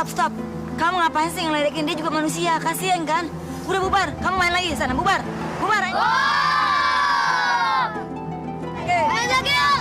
[SPEAKER 18] Stop. Kamu ngapain sih ngeledekin dia juga manusia? Kasian kan? Udah bubar. Kamu main lagi di sana. Bubar. Bubar.
[SPEAKER 4] Ayo, Jagio!